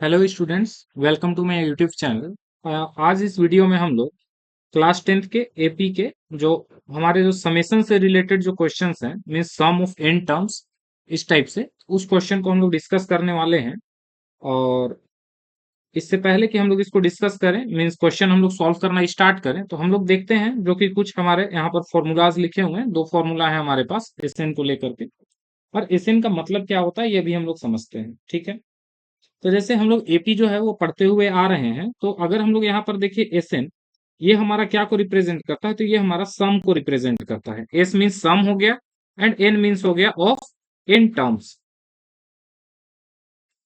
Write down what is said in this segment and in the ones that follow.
Hello students, welcome to my YouTube channel. आज इस video में हम लोग क्लास 10th के एपी के जो हमारे जो समेशन से रिलेटेड जो क्वेश्चंस हैं, means sum of n terms, इस टाइप से उस क्वेश्चन को हम लोग डिस्कस करने वाले हैं। और इससे पहले कि हम लोग इसको डिस्कस करें, मींस क्वेश्चन हम लोग सॉल्व करना स्टार्ट करें, तो हम लोग देखते हैं जो कि कुछ हमारे यहाँ पर फॉर्मूलाज लिखे हुए हैं। दो फॉर्मूला है हमारे पास एसएन को लेकर के, और एसएन का मतलब क्या होता है ये भी हम लोग समझते हैं। ठीक है, तो जैसे हम लोग एपी जो है वो पढ़ते हुए आ रहे हैं, तो अगर हम लोग यहाँ पर देखिए एसएन, ये हमारा क्या को रिप्रेजेंट करता है, तो ये हमारा सम को रिप्रेजेंट करता है। एस मीन्स सम हो गया एंड एन मीन्स हो गया ऑफ एन टर्म्स,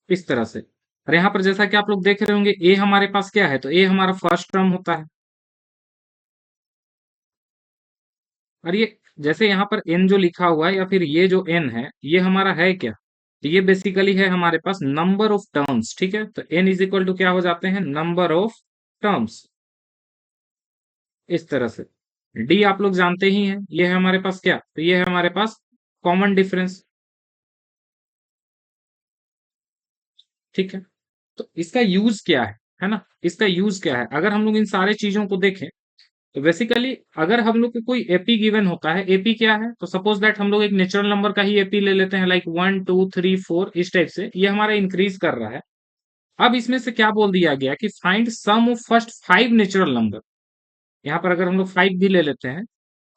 इस तरह से। और यहाँ पर जैसा कि आप लोग देख रहे होंगे, ए हमारे पास क्या है, तो ए हमारा फर्स्ट टर्म होता है। और ये जैसे यहाँ पर एन जो लिखा हुआ है या फिर ये जो एन है, ये हमारा है क्या, तो ये बेसिकली है हमारे पास नंबर ऑफ टर्म्स। ठीक है, तो एन इज इक्वल टू क्या हो जाते हैं, नंबर ऑफ टर्म्स, इस तरह से। डी आप लोग जानते ही हैं, ये है हमारे पास क्या, तो ये है हमारे पास कॉमन डिफरेंस। ठीक है, तो इसका यूज क्या है ना, इसका यूज क्या है, अगर हम लोग इन सारे चीजों को देखें, तो बेसिकली अगर हम लोग को कोई एपी गिवन होता है, एपी क्या है, तो सपोज दैट हम लोग एक नेचुरल नंबर का ही एपी ले लेते हैं, लाइक 1 2 3 4, इस टाइप से ये हमारा इंक्रीज कर रहा है। अब इसमें से क्या बोल दिया गया कि find sum of first 5 natural number. यहाँ पर अगर हम लोग 5 भी ले लेते हैं,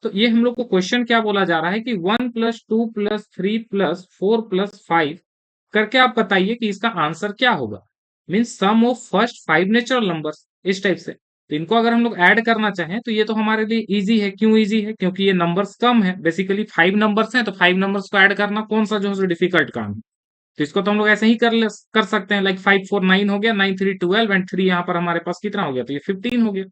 तो ये हम लोग को क्वेश्चन क्या बोला जा रहा है कि 1 + 2 + 3 + 4 + 5 करके आप बताइए कि इसका आंसर क्या होगा, means sum of first 5 natural numbers, इस टाइप से। तो इनको अगर हम लोग ऐड करना चाहें, तो ये तो हमारे लिए इजी है। क्यों इजी है, क्योंकि ये नंबर्स कम है, बेसिकली 5 नंबर्स हैं, तो 5 नंबर्स को ऐड करना कौन सा जो है डिफिकल्ट काम है। तो इसको तो हम लोग ऐसे ही कर सकते हैं, लाइक 5 4 9 हो गया, 9 3 12 एंड 3 यहाँ पर हमारे पास कितना हो गया, तो ये 15 हो गया।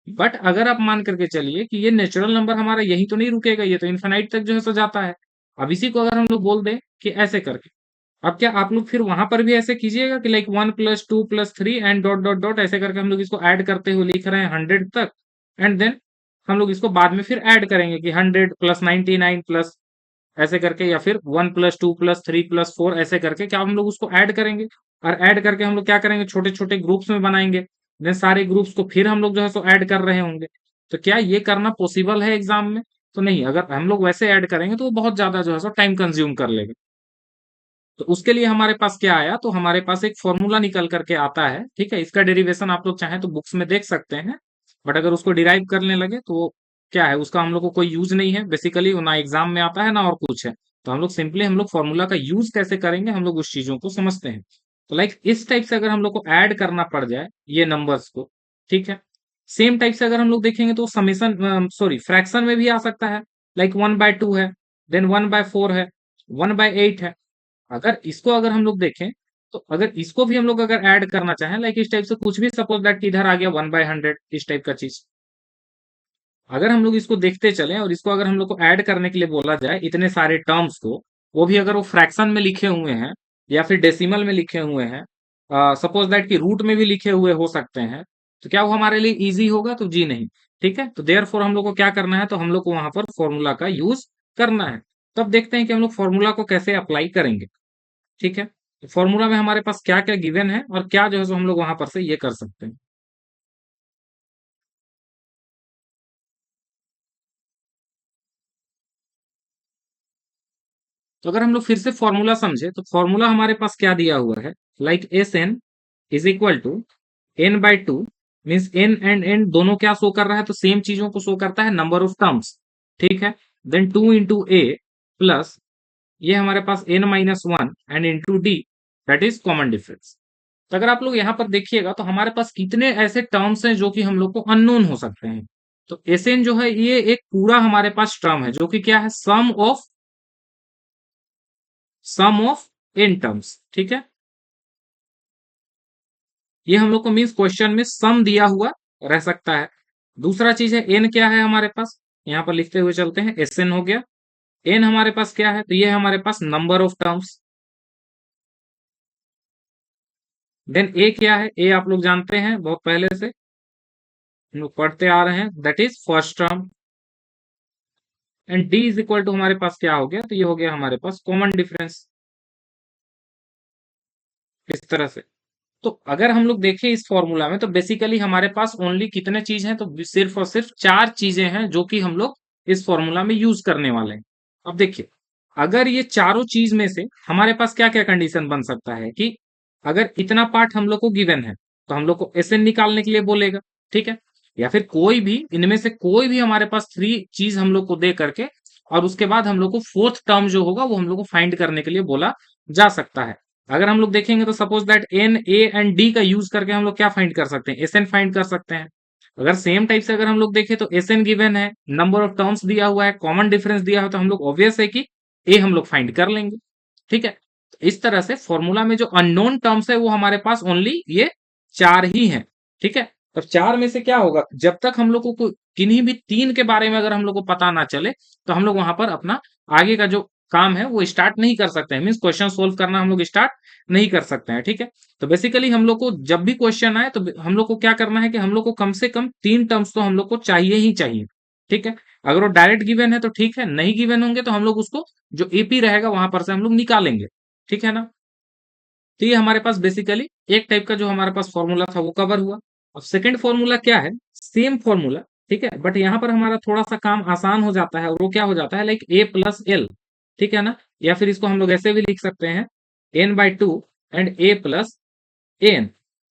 बट अगर आप मान करके चलिए कि ये नेचुरल नंबर हमारा यही तो नहीं रुकेगा, ये तो इन्फिनाइट तक जो है सो जाता है। अब इसी को अगर हम लोग बोल दें कि ऐसे करके, अब क्या आप लोग फिर वहां पर भी ऐसे कीजिएगा कि like 1 + 2 + 3 and dot dot dot, ऐसे करके हम लोग इसको ऐड करते हुए लिख रहे हैं 100 तक, एंड देन हम लोग इसको बाद में फिर ऐड करेंगे कि 100 + 99 प्लस, ऐसे करके, या फिर 1 + 2 + 3 + 4, ऐसे करके क्या हम लोग उसको ऐड करेंगे। और ऐड करके हम लोग क्या करेंगे, छोटे छोटे ग्रुप्स में बनाएंगे, देन सारे ग्रुप्स को फिर हम लोग जो है सो ऐड कर रहे होंगे। तो क्या ये करना पॉसिबल है एग्जाम में, तो नहीं। अगर हम लोग वैसे ऐड करेंगे तो वो बहुत ज्यादा जो है सो टाइम कंज्यूम कर लेगा। तो उसके लिए हमारे पास क्या आया, तो हमारे पास एक फॉर्मूला निकल करके आता है। ठीक है, इसका डेरिवेशन आप लोग चाहें तो बुक्स में देख सकते हैं, बट अगर उसको डिराइव करने लगे तो वो क्या है, उसका हम लोग को कोई यूज नहीं है, बेसिकली ना एग्जाम में आता है ना और कुछ है। तो हम लोग सिंपली हम लोग फॉर्मूला का यूज कैसे करेंगे, हम लोग उस चीजों को समझते हैं। तो लाइक इस टाइप से अगर हम लोग को ऐड करना पड़ जाए ये नंबर्स को, ठीक है। सेम टाइप से अगर हम लोग देखेंगे तो समेशन, सॉरी, फ्रैक्शन में भी आ सकता है। लाइक 1/2 है, देन 1/4 है, 1/8 है। अगर इसको अगर हम लोग देखें, तो अगर इसको भी हम लोग अगर ऐड करना चाहें, लाइक इस टाइप से कुछ भी, सपोज दैट कि इधर आ गया 1/100, इस टाइप का चीज, अगर हम लोग इसको देखते चलें और इसको अगर हम लोग को ऐड करने के लिए बोला जाए इतने सारे टर्म्स को, वो भी अगर वो फ्रैक्शन में लिखे हुए हैं या फिर डेसिमल में लिखे हुए हैं, सपोज दैट कि रूट में भी लिखे हुए हो सकते हैं, तो क्या वो हमारे लिए इजी होगा, तो जी नहीं। ठीक है, तो देयर फोर हम लोग को क्या करना है, तो हम लोग को वहां पर फॉर्मूला का यूज करना है। तो अब देखते हैं कि हम लोग फॉर्मूला को कैसे अप्लाई करेंगे। ठीक है, तो फॉर्मूला में हमारे पास क्या क्या गिवन है और क्या जो है सो हम लोग वहां पर से ये कर सकते हैं। तो अगर हम लोग फिर से फॉर्मूला समझे, तो फॉर्मूला हमारे पास क्या दिया हुआ है, like S N is equal to n/2, means N and N दोनों क्या शो कर रहा है, तो सेम चीजों को शो करता है, नंबर ऑफ टर्म्स। ठीक है, देन 2 × a प्लस, ये हमारे पास n-1 and into D, that is common difference. तो अगर आप लोग यहाँ पर देखिएगा, तो हमारे पास कितने ऐसे टर्म्स हैं जो कि हम लोग को अननोन हो सकते हैं। तो एस एन जो है ये एक पूरा हमारे पास टर्म है, जो कि क्या है, सम ऑफ एन टर्म्स। ठीक है, ये हम लोग को मीन्स क्वेश्चन में सम दिया हुआ रह सकता है। दूसरा चीज है एन क्या है हमारे पास, यहाँ पर लिखते हुए चलते हैं, एस एन हो गया। एन हमारे पास क्या है, तो ये है हमारे पास नंबर ऑफ टर्म्स। देन ए क्या है, ए आप लोग जानते हैं बहुत पहले से, हम लोग पढ़ते आ रहे हैं, that is first term. And D is equal to हमारे पास क्या हो गया, तो ये हो गया हमारे पास कॉमन डिफरेंस, इस तरह से। तो अगर हम लोग देखें इस फॉर्मूला में, तो बेसिकली हमारे पास ओनली कितने चीज हैं, तो सिर्फ और सिर्फ 4 चीजें हैं जो कि हम लोग इस फॉर्मूला में यूज करने वाले हैं। अब देखिए, अगर ये चारों चीज में से हमारे पास क्या क्या कंडीशन बन सकता है कि अगर इतना पार्ट हम लोग को गिवन है, तो हम लोग को एसएन निकालने के लिए बोलेगा, ठीक है। या फिर कोई भी इनमें से कोई भी हमारे पास 3 चीज हम लोग को दे करके, और उसके बाद हम लोग को फोर्थ टर्म जो होगा वो हम लोग को फाइंड करने के लिए बोला जा सकता है। अगर हम लोग देखेंगे तो suppose that N, A and D का यूज करके हम लोग क्या फाइंड कर सकते हैं, एसएन फाइंड कर सकते हैं। अगर सेम टाइप से अगर हम लोग देखें तो एसएन गिवन है, नंबर ऑफ टर्म्स दिया हुआ है, कॉमन डिफरेंस दिया हुआ है, तो हम लोग ऑब्वियस है कि ए हम लोग फाइंड कर लेंगे, ठीक है। तो इस तरह से फॉर्मूला में जो अननोन टर्म्स है वो हमारे पास ओनली ये 4 ही हैं, ठीक है। अब 4 में से क्या होगा, जब तक हम लोग को किन्हीं भी 3 के बारे में अगर हम लोग को पता ना चले, तो हम लोग वहां पर अपना आगे का जो काम है वो स्टार्ट नहीं कर सकते हैं, मीन्स क्वेश्चन सोल्व करना हम लोग स्टार्ट नहीं कर सकते हैं, ठीक है। तो बेसिकली हम लोग को जब भी क्वेश्चन आए, तो हम लोग को क्या करना है कि हम लोग को कम से कम 3 टर्म्स तो हम लोग को चाहिए ही चाहिए, ठीक है। अगर वो डायरेक्ट गिवन है तो ठीक है, नहीं गिवन होंगे तो हम लोग उसको जो एपी रहेगा वहां पर से हम लोग निकालेंगे, ठीक है ना। तो ये हमारे पास बेसिकली एक टाइप का जो हमारे पास फॉर्मूला था वो कवर हुआ। अब सेकंड फॉर्मूला क्या है, सेम फॉर्मूला, ठीक है, बट यहाँ पर हमारा थोड़ा सा काम आसान हो जाता है, और वो क्या हो जाता है, लाइक ए प्लस एल, ठीक है ना। या फिर इसको हम लोग ऐसे भी लिख सकते हैं, n/2 and A plus N.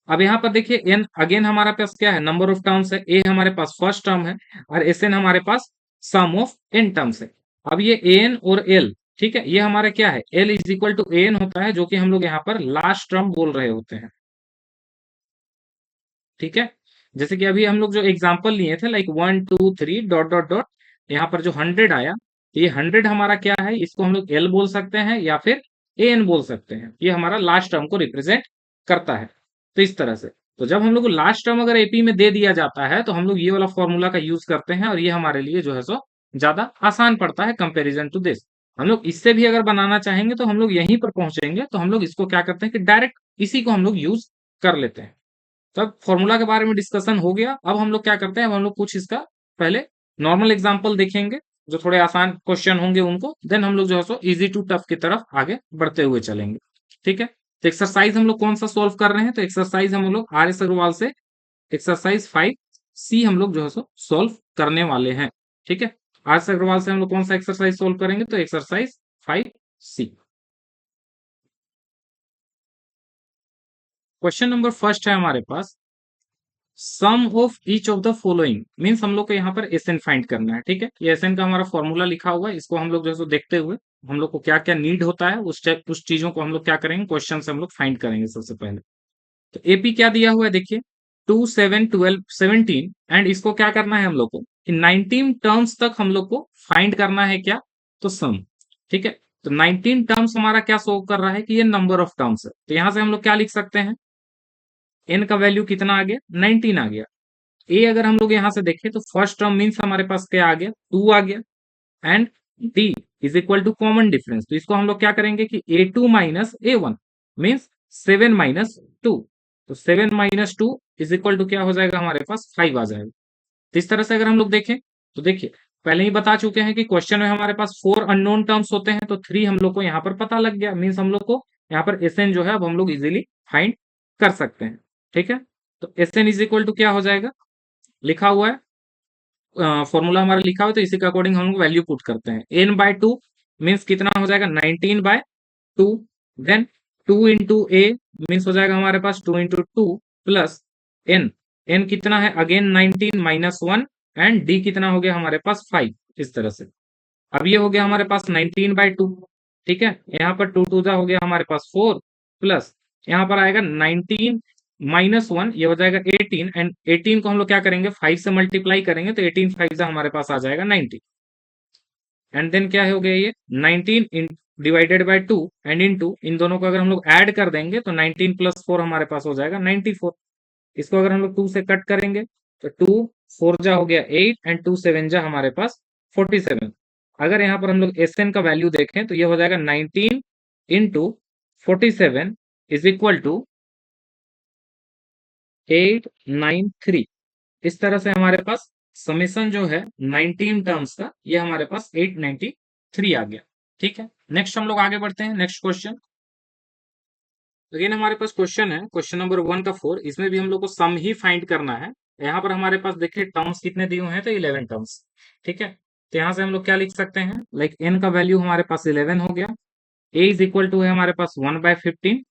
अब यहाँ पर देखिए, एन अगेन हमारे पास क्या है, नंबर ऑफ टर्म्स है, ए हमारे पास फर्स्ट टर्म है, और एस एन हमारे पास सम ऑफ एन टर्म्स है। अब ये एन और एल, ठीक है, ये हमारा क्या है, L is equal to N होता है, जो कि हम लोग यहाँ पर लास्ट टर्म बोल रहे होते हैं, ठीक है। जैसे कि अभी हम लोग जो एग्जांपल लिए थे, लाइक 1 2 3 डॉट डॉट डॉट, यहाँ पर जो 100 आया, तो ये 100 हमारा क्या है, इसको हम लोग एल बोल सकते हैं या फिर ए एन बोल सकते हैं, ये हमारा लास्ट टर्म को रिप्रेजेंट करता है। तो इस तरह से, तो जब हम लोग को लास्ट टर्म अगर एपी में दे दिया जाता है, तो हम लोग ये वाला फॉर्मूला का यूज करते हैं, और ये हमारे लिए जो है सो ज्यादा आसान पड़ता है कंपेरिजन टू दिस। हम लोग इससे भी अगर बनाना चाहेंगे तो हम लोग यहीं पर पहुंचेंगे, तो हम लोग इसको क्या करते हैं कि डायरेक्ट इसी को हम लोग यूज कर लेते हैं। तब फॉर्मूला के बारे में डिस्कशन हो गया। अब हम लोग क्या करते हैं, अब हम लोग कुछ इसका पहले नॉर्मल एग्जांपल देखेंगे, जो थोड़े आसान क्वेश्चन होंगे उनको, देन हम लोग जो है सो इजी टू टफ की तरफ आगे बढ़ते हुए चलेंगे, ठीक है। तो एक्सरसाइज हम लोग कौन सा सोल्व कर रहे हैं, तो एक्सरसाइज हम लोग आर एस अग्रवाल से एक्सरसाइज 5C हम लोग जो है सो सोल्व करने वाले हैं, ठीक है। आर एस अग्रवाल से हम लोग कौन सा एक्सरसाइज सोल्व करेंगे, तो exercise 5C। Question number first है हमारे पास, sum of each of the following, means हम लोग को यहाँ पर एसएन फाइंड करना है, ठीक है। ये एसएन का हमारा फॉर्मूला लिखा हुआ है, इसको हम लोग जो है सो देखते हुए हम लोग को क्या क्या नीड होता है उस चीजों को हम लोग क्या करेंगे, क्वेश्चन से हम लोग फाइंड करेंगे सबसे पहले। तो एपी क्या दिया हुआ है, देखिए 2 7 12 17, एंड इसको क्या करना है हम लोग को कि 19 टर्म्स तक हम लोग को फाइंड करना है क्या, तो सम, ठीक है। तो 19 टर्म्स हमारा क्या शो कर रहा है कि ये नंबर ऑफ टर्म्स है, तो यहां से हम लोग क्या लिख सकते हैं, एन का वैल्यू कितना आ गया, 19 आ गया। ए अगर हम लोग यहां से देखें तो फर्स्ट टर्म मीन्स हमारे पास क्या आ गया, 2 आ गया, and D is equal to common difference, तो इसको हम लोग क्या करेंगे कि A2 minus A1 means 7 minus 2, तो 7 माइनस 2 इज इक्वल टू क्या हो जाएगा, हमारे पास 5 आ जाएगा। तो इस तरह से अगर हम लोग देखें, तो देखिए पहले ही बता चुके हैं कि क्वेश्चन में हमारे पास 4 अननोन टर्म्स होते हैं, तो 3 हम लोग को यहाँ पर पता लग गया, मीन्स हम लोग को यहाँ पर एस एन जो है अब हम लोग इजिली फाइंड कर सकते हैं, ठीक है। तो S N is equal to क्या हो जाएगा, लिखा हुआ है, फॉर्मूला हमारा लिखा हुआ है, तो इसी के अकॉर्डिंग हम लोग वैल्यू पुट करते हैं। n/2 मीन्स कितना हो जाएगा, 19/2, देन 2 × a मीन्स हो जाएगा हमारे पास 2 × 2 प्लस n, n कितना है अगेन 19 माइनस 1, एंड d कितना हो गया हमारे पास 5, इस तरह से। अब ये हो गया हमारे पास 19/2, ठीक है। यहाँ पर 2 2 हो गया हमारे पास 4, प्लस यहाँ पर आएगा 19 माइनस 1, ये हो जाएगा 18, एंड 18 को हम लोग क्या करेंगे, 5 से मल्टीप्लाई करेंगे, तो 18 5 से हमारे पास आ जाएगा 90, एंड देन क्या हो गया ये 19 डिवाइडेड बाय 2 एंड इनटू, इन दोनों को अगर हम लोग ऐड कर देंगे तो 19 प्लस 4 हमारे पास हो जाएगा 94। इसको अगर हम लोग 2 से कट करेंगे तो 2 4 जा हो गया 8, एंड 2 7 जा हमारे पास 47। अगर यहाँ पर हम लोग एस एन का वैल्यू देखें तो ये हो जाएगा 19 इंटू 47 इज इक्वल टू 893। इस तरह से हमारे पास समेसन जो है 19 टर्म्स का, ये हमारे पास 893 आ गया, ठीक है। नेक्स्ट हम लोग आगे बढ़ते हैं, नेक्स्ट क्वेश्चन। अगेन हमारे पास क्वेश्चन है, क्वेश्चन नंबर 1 का 4, इसमें भी हम लोग को सम ही फाइंड करना है। यहाँ पर हमारे पास देखिए टर्म्स कितने दिए हुए हैं, तो 11 टर्म्स। ठीक है, तो यहाँ से हम लोग क्या लिख सकते हैं, लाइक एन का वैल्यू हमारे पास 11 हो गया, ए इज इक्वल टू है हमारे पास 1/15,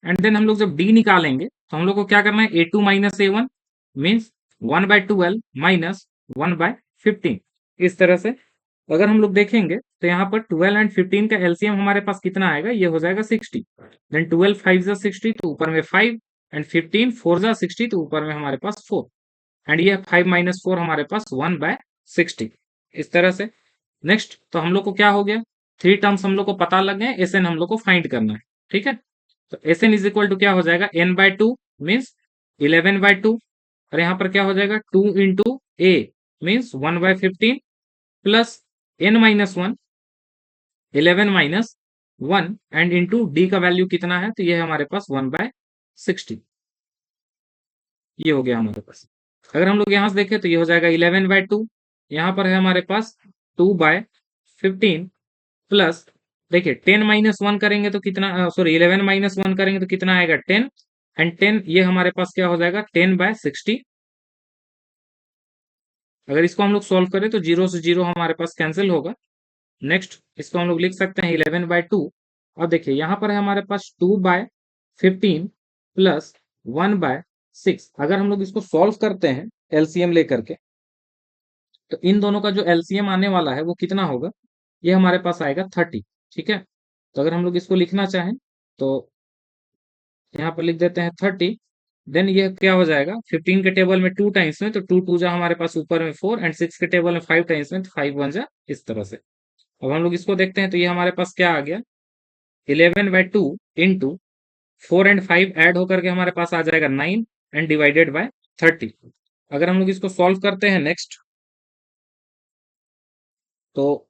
एंड देन हम लोग जब डी निकालेंगे तो हम लोग को क्या करना है, a two minus a one means 1/12 minus 1/15। इस तरह से अगर हम लोग देखेंगे तो यहाँ पर 12 एंड 15 का एलसीएम हमारे पास कितना आएगा, ये हो जाएगा 60। देन 12 5 जा 60, तो ऊपर में 5, एंड 15 4 जा 60, तो ऊपर में हमारे पास 4, एंड ये 5 माइनस 4 हमारे पास 1/60। इस तरह से नेक्स्ट तो हम लोग को क्या हो गया, थ्री टर्म्स हम लोग को पता लग गए, एस एन हम लोग को फाइंड करना है। ठीक है, तो S N is equal to क्या हो जाएगा, n/2 मीन्स 11/2, और यहाँ पर क्या हो जाएगा 2 into A means 1/15 plus n-1 11 minus 1 and into D का वैल्यू कितना है, तो ये है हमारे पास 1/60। ये हो गया हमारे पास। अगर हम लोग यहाँ से देखें तो ये हो जाएगा 11/2, यहाँ पर है हमारे पास 2/15 प्लस, देखिए 10-1 करेंगे तो कितना, सॉरी 11-1 करेंगे तो कितना आएगा 10, एंड 10 ये हमारे पास क्या हो जाएगा 10/60। अगर इसको हम लोग सॉल्व करें तो जीरो से जीरो हमारे पास कैंसिल होगा। नेक्स्ट इसको हम लोग लिख सकते हैं 11/2। अब देखिए यहाँ पर है हमारे पास 2/15 प्लस 1/6। अगर हम लोग इसको सॉल्व करते हैं एलसीएम लेकर के, तो इन दोनों का जो एलसीएम आने वाला है वो कितना होगा, ये हमारे पास आएगा 30। ठीक है, तो अगर हम लोग इसको लिखना चाहें तो यहाँ पर लिख देते हैं 30। देन ये क्या हो जाएगा, 15 के टेबल में 2 टाइम्स में, तो 2 2 जा हमारे पास ऊपर में 4, एंड 6 के टेबल में 5 टाइम्स में, तो 5 1 जा, इस तरह से। अब हम लोग इसको देखते हैं तो ये हमारे पास क्या आ गया, 11/2 इंटू 4 एंड 5 ऐड होकर के हमारे पास आ जाएगा 9 एंड डिवाइडेड बाय 30। अगर हम लोग इसको सॉल्व करते हैं नेक्स्ट, तो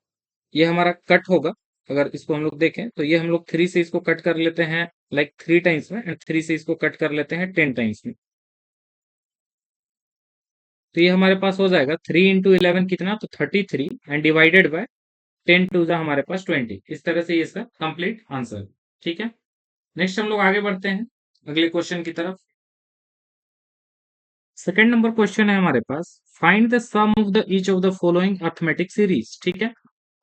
ये हमारा कट होगा। अगर इसको हम लोग देखें तो ये हम लोग 3 से इसको कट कर लेते हैं, लाइक 3 टाइम्स में, एंड 3 से इसको कट कर लेते हैं 10 टाइम्स में, तो ये हमारे पास हो जाएगा 3 इंटू 11 कितना, तो 33, एंड डिवाइडेड बाय 10 टू जा हमारे पास 20। इस तरह से ये इसका कंप्लीट आंसर। ठीक है, नेक्स्ट हम लोग आगे बढ़ते हैं अगले क्वेश्चन की तरफ। सेकेंड नंबर क्वेश्चन है हमारे पास, find the sum of the each of the following arithmetic series. ठीक है,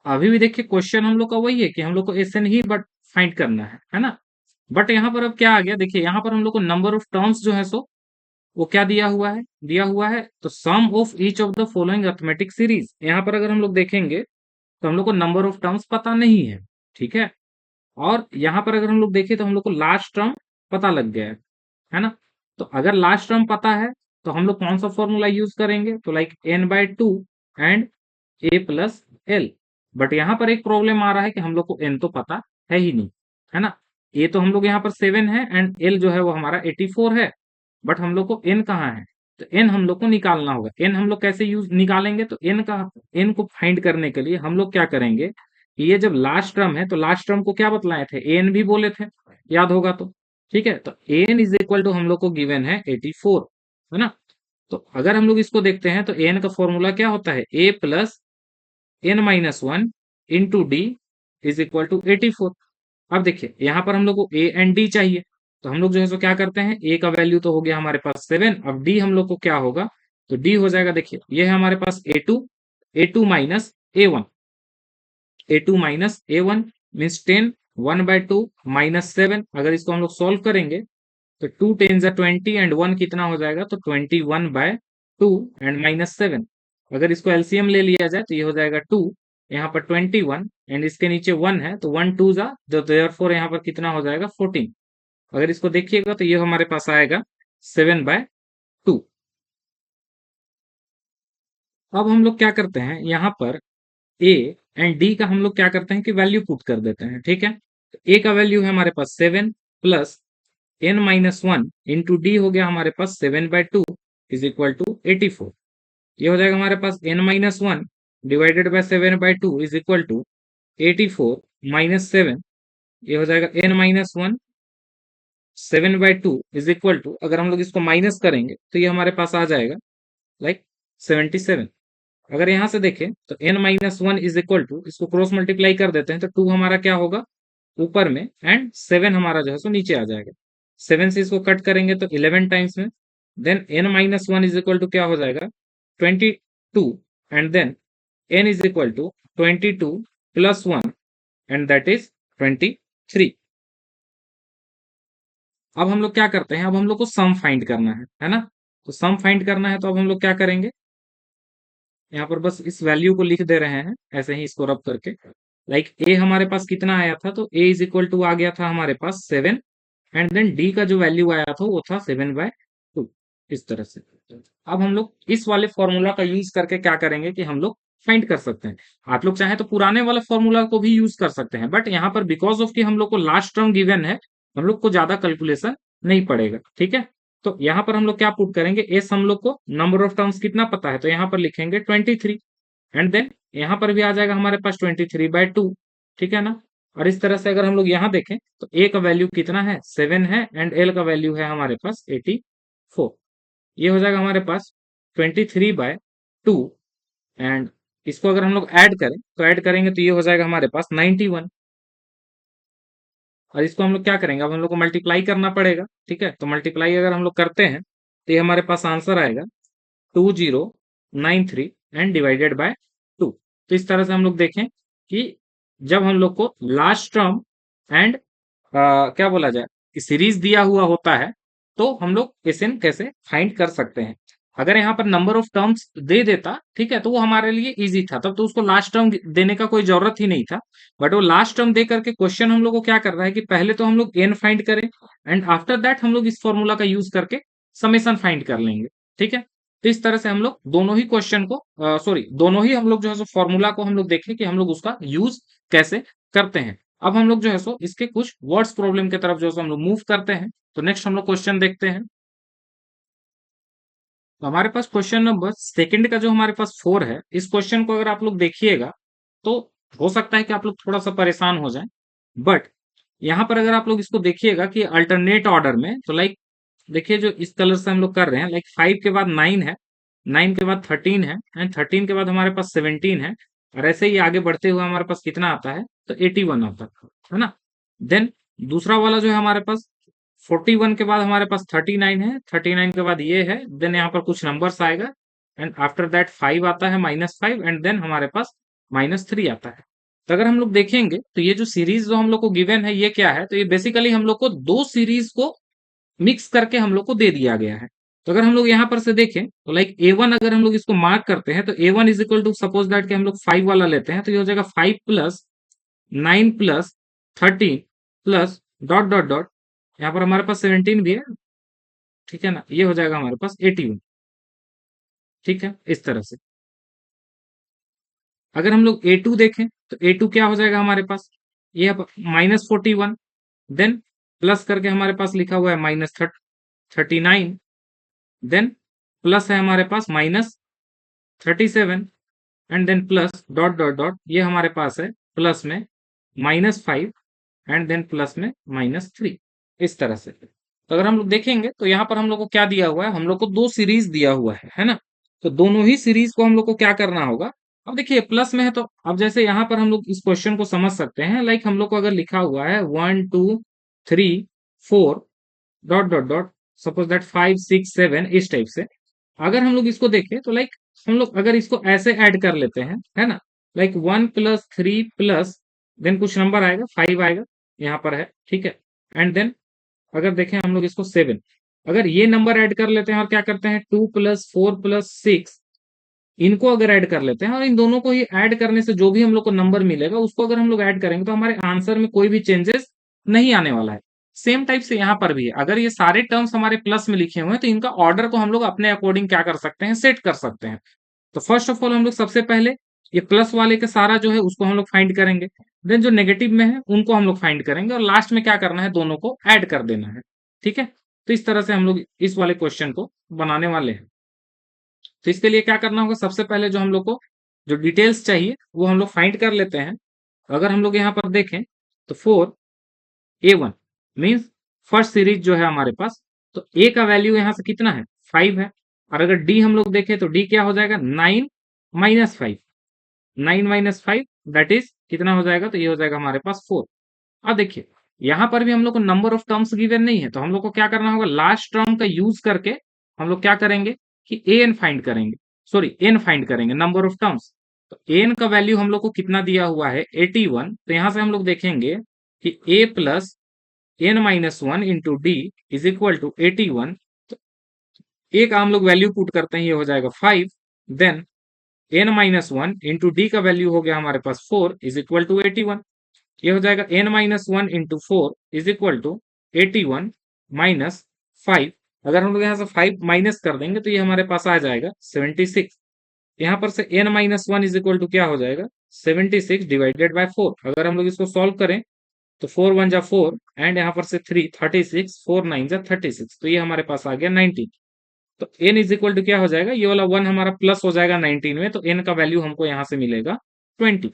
अभी भी देखिए क्वेश्चन हम लोग का वही है कि हम लोग को एस एन ही बट फाइंड करना है ना। बट यहाँ पर अब क्या आ गया, देखिए यहाँ पर हम लोग को नंबर ऑफ टर्म्स जो है सो वो क्या दिया हुआ है, दिया हुआ है तो sum of each of the following arithmetic series. यहाँ पर अगर हम लोग देखेंगे तो हम लोग को नंबर ऑफ टर्म्स पता नहीं है। ठीक है, और यहाँ पर अगर हम लोग देखें तो हम लोग को लास्ट टर्म पता लग गया है ना। तो अगर लास्ट टर्म पता है तो हम लोग कौन सा फॉर्मूला यूज करेंगे, तो like n/2 and a plus L. But यहाँ पर एक प्रॉब्लम आ रहा है कि हम लोग को n तो पता है ही नहीं, है ना। a तो हम लोग यहाँ पर 7 है, एंड l जो है वो हमारा 84 है, बट हम लोग को n कहाँ है, तो n हम लोग को निकालना होगा। n हम लोग कैसे यूज निकालेंगे, तो n को फाइंड करने के लिए हम लोग क्या करेंगे कि ये जब लास्ट टर्म है तो लास्ट टर्म को क्या बतलाए थे, an भी बोले थे, याद होगा तो। ठीक है, तो an इज इक्वल टू हम लोग को गिवन है 84, है ना। तो अगर हम लोग इसको देखते हैं तो an का फॉर्मूला क्या होता है, a plus n-1 into D is equal to 84। अब देखिए यहाँ पर हम लोग को ए एंड डी चाहिए, तो हम लोग जो है सो क्या करते हैं, ए का वैल्यू तो हो गया हमारे पास 7, अब डी हम लोग को क्या होगा, तो डी हो जाएगा, देखिए ये है हमारे पास a two minus a one, a two minus a one means 10, 1/2 minus 7। अगर इसको हम लोग सॉल्व करेंगे तो 2 10 जा 20, एंड 1 कितना हो जाएगा, तो 21/2 एंड माइनस 7। अगर इसको एलसीएम ले लिया जाए तो ये हो जाएगा 2, यहाँ पर 21, एंड इसके नीचे 1 है, तो 1 2 जा, तो देयरफॉर यहाँ पर कितना हो जाएगा 14। अगर इसको देखिएगा तो ये हमारे पास आएगा 7/2। अब हम लोग क्या करते हैं, यहाँ पर ए एंड डी का हम लोग क्या करते हैं कि वैल्यू पुट कर देते हैं। ठीक है, ए का वैल्यू है हमारे पास 7 प्लस n-1 इंटू डी हो गया हमारे पास 7/2 इज इक्वल टू 84। ये हो जाएगा हमारे पास n-1 divided by 7/2 is equal to 84 minus 7। ये हो जाएगा n-1 7/2 इज इक्वल टू, अगर हम लोग इसको माइनस करेंगे तो ये हमारे पास आ जाएगा लाइक 77। अगर यहाँ से देखें तो n-1 इज इक्वल टू, इसको क्रॉस मल्टीप्लाई कर देते हैं तो 2 हमारा क्या होगा ऊपर में, एंड 7 हमारा जो है सो नीचे आ जाएगा। 7 से इसको कट करेंगे तो 11 टाइम्स में, then n-1 is equal to क्या हो जाएगा 22, and then n is equal to 22 plus 1 and that is 23। अब हम लोग क्या करते हैं, अब हम लोग को सम फाइंड करना है ना। तो सम फाइंड करना है तो अब हम लोग क्या करेंगे, यहाँ पर बस इस वैल्यू को लिख दे रहे हैं ऐसे ही इसको रब करके। लाइक ए हमारे पास कितना आया था, तो ए इज इक्वल टू आ गया था हमारे पास 7, एंड देन डी का जो वैल्यू आया था वो था 7/2, इस तरह से। अब हम लोग इस वाले फॉर्मूला का यूज करके क्या करेंगे कि हम लोग फाइंड कर सकते हैं। आप लोग चाहे तो पुराने वाले फॉर्मूला को भी यूज कर सकते हैं, बट यहाँ पर बिकॉज ऑफ कि हम लोग को लास्ट टर्म गिवन है, हम लोग को ज्यादा कैलकुलेशन नहीं पड़ेगा, ठीक है। तो यहाँ पर हम लोग क्या पुट करेंगे, एस हम लोग को नंबर ऑफ टर्म्स कितना पता है, तो यहाँ पर लिखेंगे 23, एंड देन यहाँ पर भी आ जाएगा हमारे पास 23/2, ठीक है ना। और इस तरह से अगर हम लोग यहाँ देखें तो ए का वैल्यू कितना है 7 है, एंड एल का वैल्यू है हमारे पास 84। ये हो जाएगा हमारे पास 23/2, एंड इसको अगर हम लोग ऐड करें तो ऐड करेंगे तो ये हो जाएगा हमारे पास 91। और इसको हम लोग क्या करेंगे, अब हम लोग को मल्टीप्लाई करना पड़ेगा, ठीक है। तो मल्टीप्लाई अगर हम लोग करते हैं तो ये हमारे पास आंसर आएगा 2093 एंड डिवाइडेड बाय 2। तो इस तरह से हम लोग देखें कि जब हम लोग को लास्ट टर्म एंड क्या बोला जाए सीरीज दिया हुआ होता है, तो हम लोग एसएन कैसे फाइंड कर सकते हैं। अगर यहाँ पर नंबर ऑफ टर्म्स दे देता, ठीक है, तो वो हमारे लिए इजी था, तब तो उसको लास्ट टर्म देने का कोई जरूरत ही नहीं था। बट वो लास्ट टर्म दे करके क्वेश्चन हम लोग को क्या कर रहा है कि पहले तो हम लोग एन फाइंड करें, एंड आफ्टर दैट हम लोग इस फॉर्मूला का यूज करके समेशन फाइंड कर लेंगे, ठीक है। तो इस तरह से हम लोग दोनों ही क्वेश्चन को सॉरी दोनों ही हम लोग जो है सो फॉर्मूला को हम लोग देखें कि हम लोग उसका यूज कैसे करते हैं। अब हम लोग जो है सो इसके कुछ वर्ड्स प्रॉब्लम की तरफ जो है सो हम लोग मूव करते हैं। तो नेक्स्ट हम लोग क्वेश्चन देखते हैं। तो हमारे पास क्वेश्चन नंबर सेकंड का जो हमारे पास 4 है, इस क्वेश्चन को अगर आप लोग देखिएगा तो हो सकता है कि आप लोग थोड़ा सा परेशान हो जाएं, बट यहाँ पर अगर आप लोग इसको देखिएगा कि अल्टरनेट ऑर्डर में, तो लाइक देखिए जो इस कलर से हम लोग कर रहे हैं, लाइक 5 के बाद 9 है, 9 के बाद 13 है, एंड 13 के बाद हमारे पास 17 है, और ऐसे ही आगे बढ़ते हुए हमारे पास कितना आता है, तो 81 आता है ना। देन दूसरा वाला जो है हमारे पास 41 के बाद हमारे पास 39 है, 39 के बाद ये है, देन यहाँ पर कुछ नंबर्स आएगा, एंड आफ्टर दैट 5 आता है, -5, एंड देन हमारे पास -3 आता है। तो अगर हम लोग देखेंगे तो ये जो सीरीज जो हम लोग को गिवन है ये क्या है, तो ये बेसिकली हम लोग को दो सीरीज को मिक्स करके हम लोग को दे दिया गया है। तो अगर हम लोग यहाँ पर से देखें तो लाइक A1 अगर हम लोग इसको मार्क करते हैं, तो A1 is equal to suppose that कि हम लोग 5 वाला लेते हैं, तो ये हो जाएगा 5 plus 9 plus 13 plus dot dot dot, यहाँ पर हमारे पास 17 भी है, ठीक है ना, ये हो जाएगा हमारे पास 81, ठीक है, इस तरह से। अगर हम लोग A2 देखें तो A2 क्या हो जाएगा हमारे पास, ये -41, देन प्लस करके हमारे पास लिखा हुआ है -39, देन प्लस है हमारे पास -37, and then plus dot dot dot, ये हमारे पास है प्लस में -5, एंड देन प्लस में -3, इस तरह से। तो अगर हम लोग देखेंगे तो यहाँ पर हम लोग को क्या दिया हुआ है, हम लोग को दो सीरीज दिया हुआ है ना। तो दोनों ही सीरीज को हम लोग को क्या करना होगा, अब देखिए प्लस में है तो अब जैसे यहाँ पर हम लोग इस क्वेश्चन को समझ सकते हैं, लाइक हम लोग को अगर लिखा हुआ है 1 2 3 4 dot dot dot, suppose that 5 6 7, इस टाइप से। अगर हम लोग इसको देखें तो लाइक हम लोग अगर इसको ऐसे ऐड कर लेते हैं, है ना, लाइक 1 प्लस 3 प्लस देन कुछ नंबर आएगा 5 आएगा, यहाँ पर है, ठीक है, एंड देन अगर देखें हम लोग इसको 7, अगर ये नंबर ऐड कर लेते हैं और क्या करते हैं 2 प्लस 4 प्लस 6, इनको अगर ऐड कर लेते हैं और इन दोनों को ही ऐड करने से जो भी हम लोग को नंबर मिलेगा उसको अगर हम लोग ऐड करेंगे तो हमारे आंसर में कोई भी चेंजेस नहीं आने वाला है। सेम टाइप से यहाँ पर भी है, अगर ये सारे टर्म्स हमारे प्लस में लिखे हुए हैं तो इनका ऑर्डर को हम लोग अपने अकॉर्डिंग क्या कर सकते हैं, सेट कर सकते हैं। तो फर्स्ट ऑफ ऑल हम लोग सबसे पहले ये प्लस वाले के सारा जो है उसको हम लोग फाइंड करेंगे, देन जो नेगेटिव में है उनको हम लोग फाइंड करेंगे, और लास्ट में क्या करना है, दोनों को ऐड कर देना है, ठीक है। तो इस तरह से हम लोग इस वाले क्वेश्चन को बनाने वाले हैं। तो इसके लिए क्या करना होगा, सबसे पहले जो हम लोग को जो डिटेल्स चाहिए वो हम लोग फाइंड कर लेते हैं। अगर हम लोग यहाँ पर देखें तो 4A1 मीन्स फर्स्ट सीरीज जो है हमारे पास, तो ए का वैल्यू यहाँ से कितना है 5 है, और अगर डी हम लोग देखें तो डी क्या हो जाएगा 9 - 5, 9 - 5 दैट इज कितना हो जाएगा, तो ये हो जाएगा हमारे पास 4। अब देखिए यहाँ पर भी हम लोग को नंबर ऑफ टर्म्स गिवन नहीं है, तो हम लोग को क्या करना होगा, लास्ट टर्म का यूज करके हम लोग क्या करेंगे कि एन फाइंड करेंगे, सॉरी एन फाइंड करेंगे, नंबर ऑफ टर्म्स। तो एन का वैल्यू हम लोग को कितना दिया हुआ है 81। तो यहाँ से हम लोग देखेंगे कि a plus N minus one into D is equal to 81। तो ए का हम लोग वैल्यू पुट करते हैं, ये हो जाएगा 5। Then N minus one into D का वैल्यू हो गया हमारे पास 4 इज इक्वल टू 81। ये हो जाएगा N minus one into 4 is equal to 81 minus 5। अगर हम लोग यहाँ से 5 माइनस कर देंगे तो ये हमारे पास आ जाएगा 76। यहाँ पर से N minus one is equal to क्या हो जाएगा 76 डिवाइडेड बाय 4। अगर हम लोग इसको सॉल्व करें तो 4 1 जा 4 एंड यहाँ पर से 3 36, 4 9 जा 36, तो ये हमारे पास आ गया 19। तो n इज इक्वल टू क्या हो जाएगा, ये वाला 1 हमारा प्लस हो जाएगा 19 में, तो n का वैल्यू हमको यहाँ से मिलेगा 20।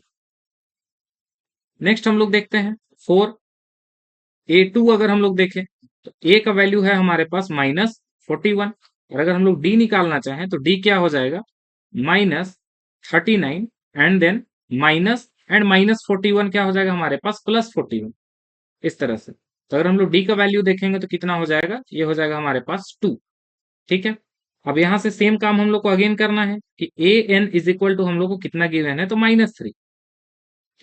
नेक्स्ट हम लोग देखते हैं 4a2। अगर हम लोग देखें तो a का वैल्यू है हमारे पास -41, और अगर हम लोग d निकालना चाहें तो d क्या हो जाएगा -39 एंड देन माइनस एंड -41 क्या हो जाएगा हमारे पास +41, इस तरह से। तो अगर हम लोग d का वैल्यू देखेंगे तो कितना हो जाएगा, ये हो जाएगा हमारे पास 2। ठीक है, अब यहां से सेम काम हम लोग को अगेन करना है कि ए एन इज इक्वल टू हम लोग को कितना गिवन है, तो -3।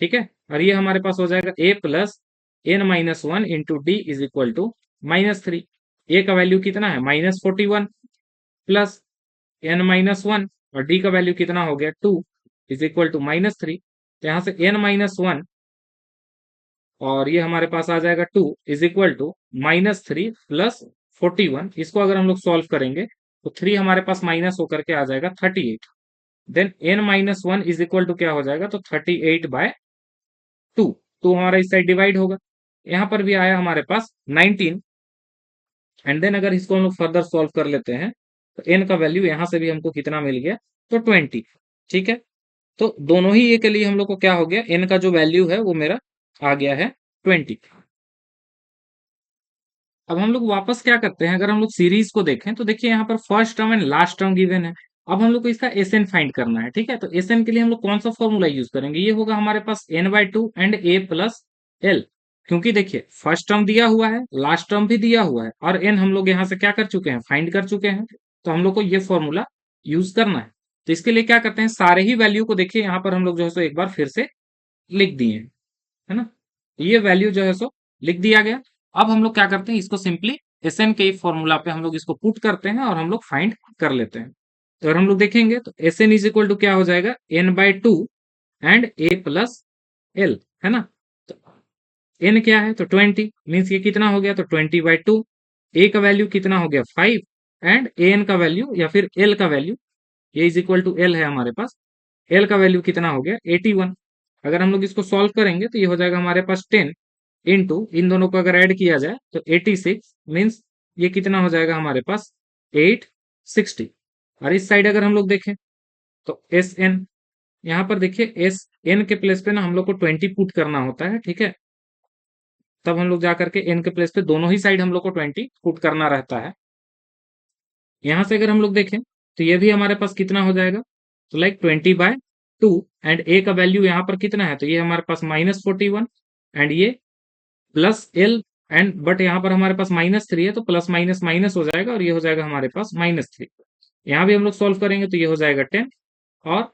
ठीक है, और ये हमारे पास हो जाएगा a plus N minus one into D is equal to -3। A का वैल्यू कितना है -41 प्लस एन माइनस वन, और डी का वैल्यू कितना हो गया 2 इज इक्वल टू -3। तो यहाँ से एन माइनस वन और ये हमारे पास आ जाएगा 2 इज इक्वल टू -3 प्लस 41। इसको अगर हम लोग सॉल्व करेंगे तो 3 हमारे पास माइनस होकर के आ जाएगा 38। Then n minus one is equal to क्या हो जाएगा, तो 38/2। तो हमारा इस साइड डिवाइड होगा, यहाँ पर भी आया हमारे पास 19। एंड देन अगर इसको हम लोग फर्दर सॉल्व कर लेते हैं तो n का वैल्यू यहाँ से भी हमको कितना मिल गया, तो 20। ठीक है, तो दोनों ही ए के लिए हम लोग को क्या हो गया, n का जो वैल्यू है वो मेरा आ गया है 20। अब हम लोग वापस क्या करते हैं, अगर हम लोग सीरीज को देखें तो देखिए यहाँ पर first term and last term given है। अब हम लोग को इसका एस एन फाइंड करना है। ठीक है, तो एस एन के लिए हम लोग कौन सा फॉर्मूला यूज करेंगे, ये होगा हमारे पास n/2 and a plus L. क्योंकि देखिए फर्स्ट टर्म दिया हुआ है, लास्ट टर्म भी दिया हुआ है, और n हम लोग यहाँ से क्या कर चुके हैं, फाइंड कर चुके हैं। तो हम लोग को ये फॉर्मूला यूज करना है। तो इसके लिए क्या करते हैं, सारे ही वैल्यू को देखिए यहाँ पर हम लोग जो है सो एक बार फिर से लिख दिए हैं, है ना। ये वैल्यू जो है सो लिख दिया गया। अब हम लोग क्या करते हैं, इसको सिंपली एस एन के फॉर्मूला पे हम लोग इसको पुट करते हैं और हम लोग फाइंड कर लेते हैं। तो अगर हम लोग देखेंगे तो S N is equal to क्या हो जाएगा, n/2 and a plus L, है ना। तो n क्या है, तो 20 मीन्स ये कितना हो गया, तो 20/2। a का वैल्यू कितना हो गया 5 एंड an का वैल्यू या फिर l का वैल्यू, ये इज इक्वल टू l है हमारे पास, l का वैल्यू कितना हो गया 81। अगर हम लोग इसको सॉल्व करेंगे तो ये हो जाएगा हमारे पास 10 इंटू इन दोनों को अगर ऐड किया जाए तो 86 मीन्स ये कितना हो जाएगा हमारे पास 860। और इस साइड अगर हम लोग देखें तो एस एन, यहाँ पर देखिए एस एन के प्लेस पे ना हम लोग को 20 पुट करना होता है। ठीक है, तब हम लोग जा करके एन के प्लेस पे दोनों ही साइड हम लोग को 20 पुट करना रहता है। यहाँ से अगर हम लोग देखें तो ये भी हमारे पास कितना हो जाएगा, तो लाइक 20/2 एंड ए का वैल्यू यहाँ पर कितना है, तो ये हमारे पास -41 एंड ये प्लस एल एंड बट यहाँ पर हमारे पास -3 है, तो प्लस माइनस माइनस हो जाएगा और ये हो जाएगा हमारे पास -3। यहाँ भी हम लोग सॉल्व करेंगे तो ये हो जाएगा 10, और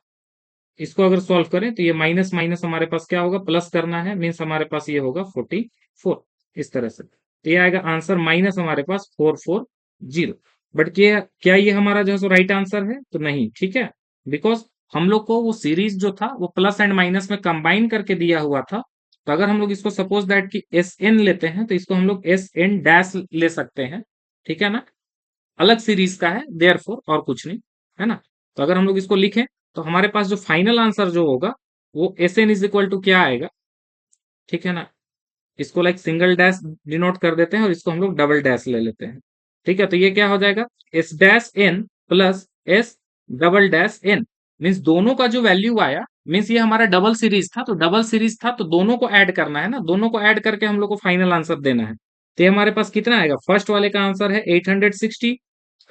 इसको अगर सॉल्व करें तो ये माइनस माइनस हमारे पास क्या होगा, प्लस करना है, मीन्स हमारे पास ये होगा 44, इस तरह से। तो ये आएगा आंसर माइनस हमारे पास 440। बट क्या ये हमारा जो है सो राइट आंसर है, तो नहीं। ठीक है, बिकॉज हम लोग को वो सीरीज जो था वो प्लस एंड माइनस में कंबाइन करके दिया हुआ था। तो अगर हम लोग इसको सपोज दैट कि एस एन लेते हैं तो इसको हम लोग एस एन डैश ले सकते हैं। ठीक है ना, अलग सीरीज का है देयरफॉर, और कुछ नहीं, है ना। तो अगर हम लोग इसको लिखें तो हमारे पास जो फाइनल आंसर जो होगा वो S N is equal to क्या आएगा। ठीक है ना, इसको लाइक सिंगल डैश डिनोट कर देते हैं और इसको हम लोग डबल डैश ले लेते हैं। ठीक है, तो ये क्या हो जाएगा, S dash N plus S double dash N, means दोनों का जो वैल्यू आया, मीन्स ये हमारा डबल सीरीज था, तो डबल सीरीज था तो दोनों को ऐड करना है ना, दोनों को ऐड करके हम लोग को फाइनल आंसर देना है। तो ये हमारे पास कितना आएगा, फर्स्ट वाले का आंसर है 860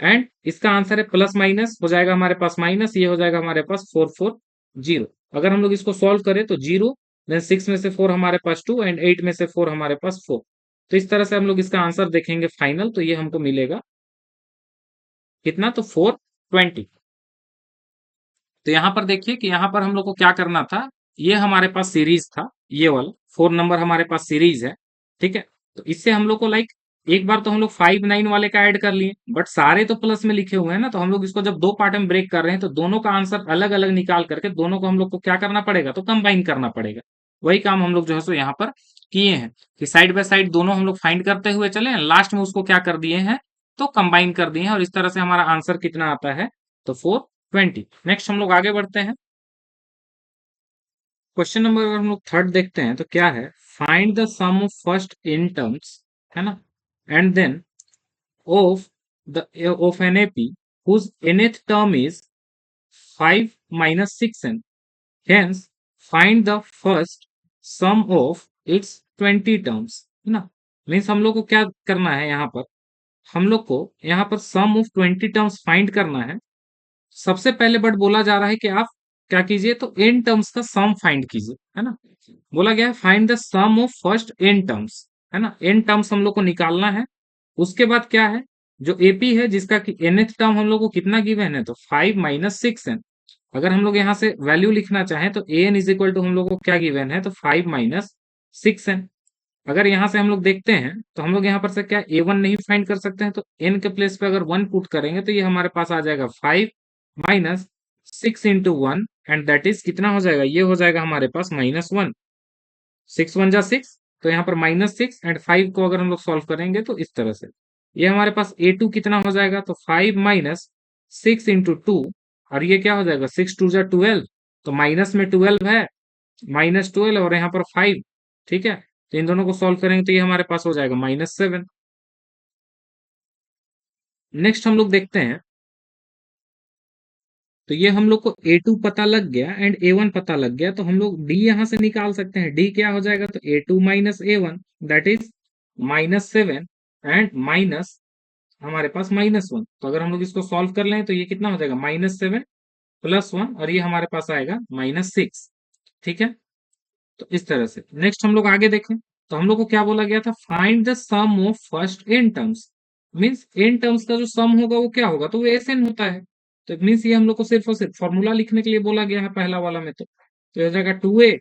एंड इसका आंसर है प्लस माइनस हो जाएगा हमारे पास माइनस, ये हो जाएगा हमारे पास 440। अगर हम लोग इसको सॉल्व करें तो 0 देन 6 में से 4 हमारे पास 2 एंड 8 में से 4 हमारे पास 4। तो इस तरह से हम लोग इसका आंसर देखेंगे फाइनल, तो ये हमको मिलेगा कितना, तो 420। तो यहाँ पर देखिए कि यहाँ पर हम लोग को क्या करना था, ये हमारे पास सीरीज था, ये वाला 4 नंबर हमारे पास सीरीज है, ठीक है। तो इससे हम लोग को लाइक एक बार तो हम लोग 5 9 वाले का ऐड कर लिए, बट सारे तो प्लस में लिखे हुए हैं ना, तो हम लोग इसको जब दो पार्ट में ब्रेक कर रहे हैं तो दोनों का आंसर अलग अलग निकाल करके दोनों को हम लोग को क्या करना पड़ेगा, तो कंबाइन करना पड़ेगा। वही काम हम लोग जो है सो यहाँ पर किए हैं कि साइड बाय साइड दोनों हम लोग फाइंड करते हुए चले, लास्ट में उसको क्या कर दिए हैं, तो कंबाइन कर दिए हैं, और इस तरह से हमारा आंसर कितना आता है, तो 420। नेक्स्ट हम लोग आगे बढ़ते हैं। क्वेश्चन नंबर अगर हम लोग थर्ड देखते हैं तो क्या है, find the sum of first in terms, है ना, and then of the of an AP whose nth term is 5 minus 6n, hence find the first sum of its 20 terms, है ना। मीन्स हम लोग को क्या करना है, यहाँ पर हम लोग को यहाँ पर सम ऑफ 20 टर्म्स फाइंड करना है। सबसे पहले बट बोला जा रहा है कि आप क्या कीजिए, तो एन टर्म्स का सम फाइंड कीजिए, है ना। बोला गया है find the sum of first N terms, है ना, एन टर्म्स हम लोग को निकालना है। उसके बाद क्या है, जो एपी है जिसका कि nth टर्म हम लोग को कितना गिवन है, तो 5 माइनस 6n। अगर हम लोग यहाँ से वैल्यू लिखना चाहें तो an इज इक्वल टू हम लोग को क्या गिवन है, तो 5 माइनस 6n। अगर यहाँ से हम लोग देखते हैं तो हम लोग यहाँ पर से क्या a1 नहीं फाइंड कर सकते हैं, तो n के प्लेस पे अगर 1 पुट करेंगे तो ये हमारे पास आ जाएगा 5 minus 6 into 1, and that is कितना हो जाएगा, ये हो जाएगा हमारे पास -1। 6 1 जा 6, तो यहाँ पर -6 एंड 5 को अगर हम लोग सॉल्व करेंगे तो इस तरह से ये हमारे पास a2 कितना हो जाएगा, तो 5 माइनस 6 इंटू 2, और ये क्या हो जाएगा, 6 2 जा 12, तो माइनस में 12 है, -12 और यहाँ पर 5, ठीक है। तो इन दोनों को सॉल्व करेंगे तो ये हमारे पास हो जाएगा -7। नेक्स्ट हम लोग देखते हैं, तो ये हम लोग को a2 पता लग गया एंड a1 पता लग गया, तो हम लोग d यहां से निकाल सकते हैं। d क्या हो जाएगा, तो a2 minus a1 that is -7 and minus हमारे पास -1। तो अगर हम लोग इसको सॉल्व कर लें तो ये कितना हो जाएगा, -7 प्लस 1, और ये हमारे पास आएगा -6, ठीक है। तो इस तरह से नेक्स्ट हम लोग आगे देखें, तो हम लोग को क्या बोला गया था, find the sum of first N terms. Means N terms का जो सम होगा वो क्या होगा, तो वो एस एन होता है। तो मीन्स ये हम लोग को सिर्फ और सिर्फ फॉर्मूला लिखने के लिए बोला गया है पहला वाला में, तो हो जाएगा 2a